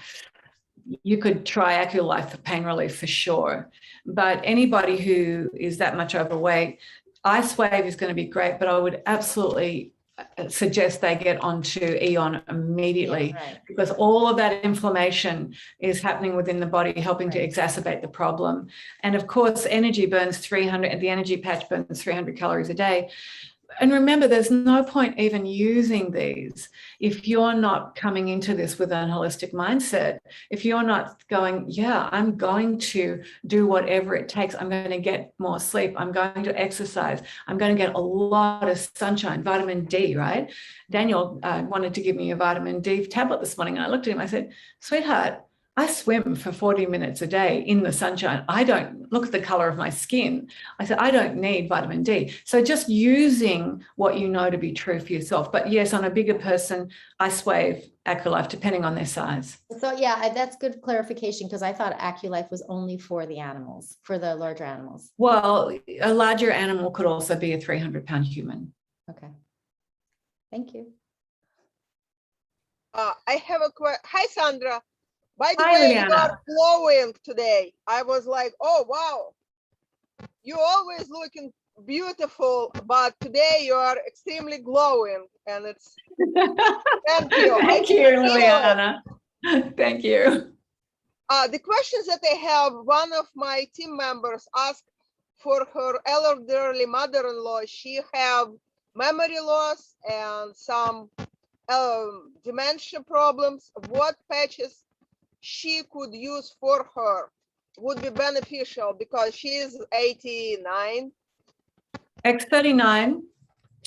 you could try Aculife for pain relief for sure. But anybody who is that much overweight, Ice Wave is going to be great, but I would absolutely suggest they get onto Eon immediately, because all of that inflammation is happening within the body, helping to exacerbate the problem. And of course, energy burns 300, the energy patch burns 300 calories a day. And remember, there's no point even using these if you're not coming into this with an holistic mindset. If you're not going, yeah, I'm going to do whatever it takes. I'm going to get more sleep. I'm going to exercise. I'm going to get a lot of sunshine, vitamin D, right? Daniel wanted to give me a vitamin D tablet this morning. And I looked at him, I said, sweetheart, I swim for 40 minutes a day in the sunshine. I don't look at the color of my skin. I said, I don't need vitamin D. So just using what you know to be true for yourself. But yes, on a bigger person, Ice Wave, Aculife, depending on their size. So yeah, that's good clarification, because I thought Aculife was only for the animals, for the larger animals. Well, a larger animal could also be a 300-pound human. Okay. Thank you. I have a question. Hi, Sandra. By the Hi, way, Liliana. you are glowing today. I was like, oh, wow. You're always looking beautiful, but today you are extremely glowing. And it's, thank you. Thank you, Liliana. Thank you. The questions that I have, one of my team members asked for her elderly mother-in-law. She have memory loss and some dementia problems. What patches she could use for her would be beneficial because she is 89. X39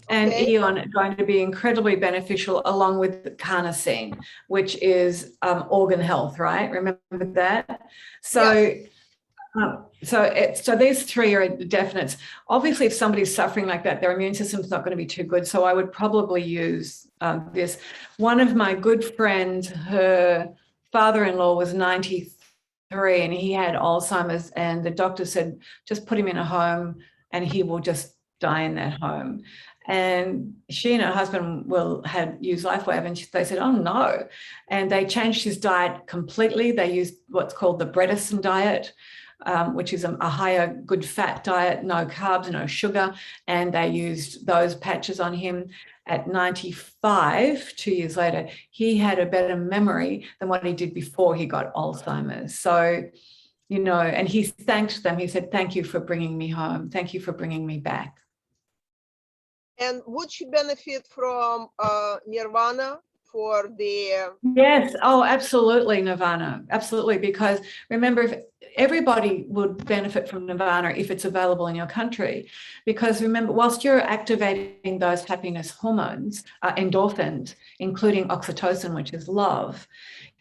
and Okay. Eon are going to be incredibly beneficial, along with carnosine, which is organ health, right? Remember that? So, Yes. so these three are definites. Obviously, if somebody's suffering like that, their immune system's not going to be too good. So I would probably use this. One of my good friends, her father-in-law was 93 and he had Alzheimer's, and the doctor said, just put him in a home and he will just die in that home. And she and her husband had used LifeWave, and they said, oh no. And they changed his diet completely. They used what's called the Bredesen diet, which is a higher good fat diet, no carbs, no sugar. And they used those patches on him. At 95, 2 years later, he had a better memory than what he did before he got Alzheimer's. So, you know, and he thanked them. He said, thank you for bringing me home. Thank you for bringing me back. And would she benefit from Nirvana for the? Yes. Oh, absolutely, Nirvana. Absolutely. Because remember, if everybody would benefit from Nirvana if it's available in your country. Because remember, whilst you're activating those happiness hormones, endorphins, including oxytocin, which is love,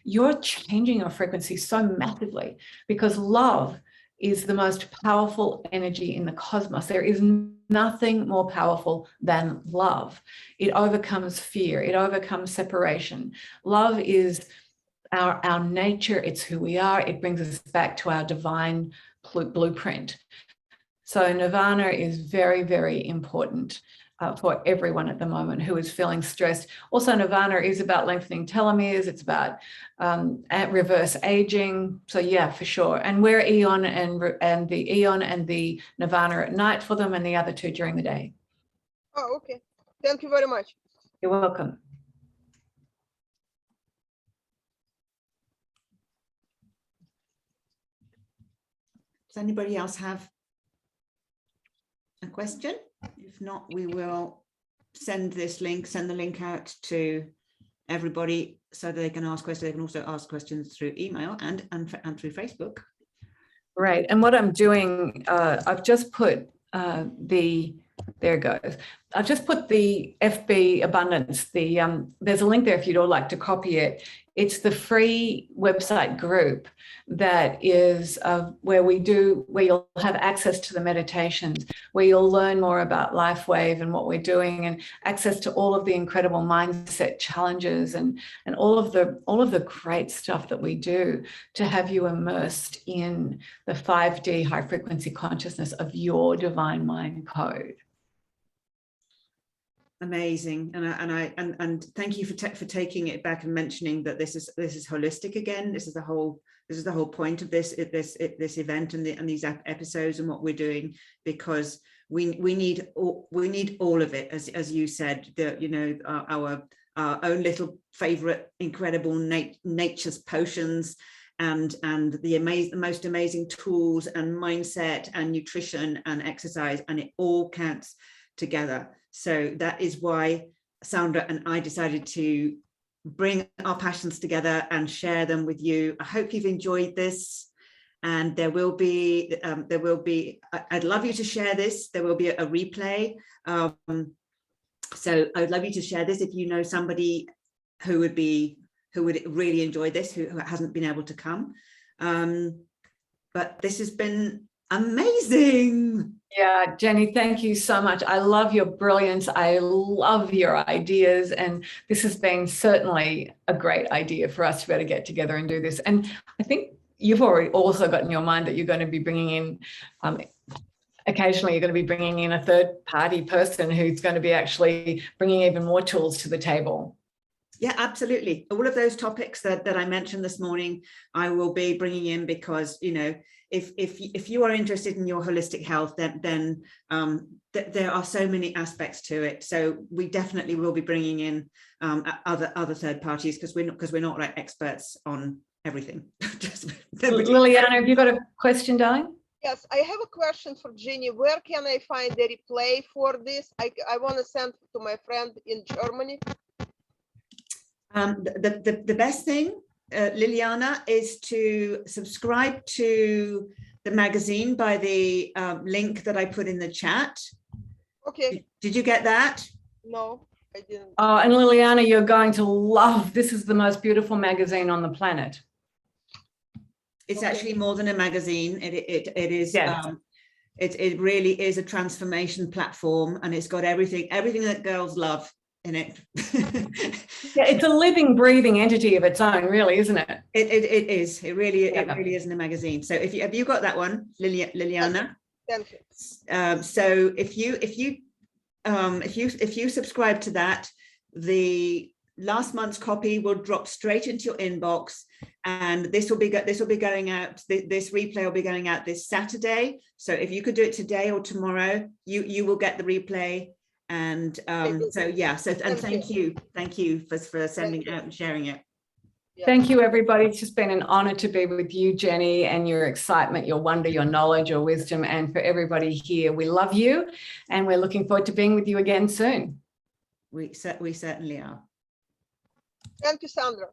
you're changing your frequency so massively, because love is the most powerful energy in the cosmos. There is nothing more powerful than love. It overcomes fear. It overcomes separation. Love is our nature. It's who we are. It brings us back to our divine blueprint. So Nirvana is very, very important for everyone at the moment who is feeling stressed. Also, Nirvana is about lengthening telomeres. It's about reverse aging. So yeah, for sure. And we're Eon and the Eon and the Nirvana at night for them, and the other two during the day. Oh, okay. Thank you very much. You're welcome. Does anybody else have a question? If not, we will send the link out to everybody so that they can ask questions. They can also ask questions through email and through Facebook. Right. And what I'm doing, I've just put there it goes. I've just put the FB Abundance, there's a link there if you'd all like to copy it. It's the free website group that is where you'll have access to the meditations, where you'll learn more about LifeWave and what we're doing, and access to all of the incredible mindset challenges and all of the great stuff that we do to have you immersed in the 5D high frequency consciousness of your divine mind code. Amazing, and thank you for taking it back and mentioning that this is holistic again. This is the whole point of this event and these episodes and what we're doing, because we need all of it, as you said, our own little favorite incredible nature's potions and the most amazing tools and mindset and nutrition and exercise, and it all counts together. So that is why Sandra and I decided to bring our passions together and share them with you. I hope you've enjoyed this, and there will be I'd love you to share this. There will be a replay. So I would love you to share this if you know somebody who would really enjoy this, who hasn't been able to come. But this has been amazing. Yeah, Jenny, thank you so much. I love your brilliance. I love your ideas. And this has been certainly a great idea for us to be able to get together and do this. And I think you've already also got in your mind that you're going to be bringing in, occasionally you're going to be bringing in a third party person who's going to be actually bringing even more tools to the table. Yeah, absolutely. All of those topics that I mentioned this morning, I will be bringing in, because, if you are interested in your holistic health, then there are so many aspects to it. So we definitely will be bringing in other third parties, because we're not like experts on everything. Liliana, have you got a question, darling? Yes, I have a question for Jenni. Where can I find the replay for this? I want to send to my friend in Germany. The best thing, Liliana, is to subscribe to the magazine by the link that I put in the chat. Okay. Did you get that? No, I didn't. Oh, and Liliana, you're going to love, this is the most beautiful magazine on the planet. It's Okay. actually more than a magazine. It is. Yes. It really is a transformation platform, and it's got everything that girls love in it. Yeah, it's a living, breathing entity of its own, really, isn't it? It is. It really Yeah. isn't a magazine. So have you got that one, Liliana? Thank you. So if you subscribe to that, the last month's copy will drop straight into your inbox, and this will be going out. This replay will be going out this Saturday. So if you could do it today or tomorrow, you will get the replay. And so yeah. So and thank you for sending it out and sharing it. Yeah. Thank you, everybody. It's just been an honor to be with you, Jenni, and your excitement, your wonder, your knowledge, your wisdom, and for everybody here. We love you, and we're looking forward to being with you again soon. We certainly are. Thank you, Sandra.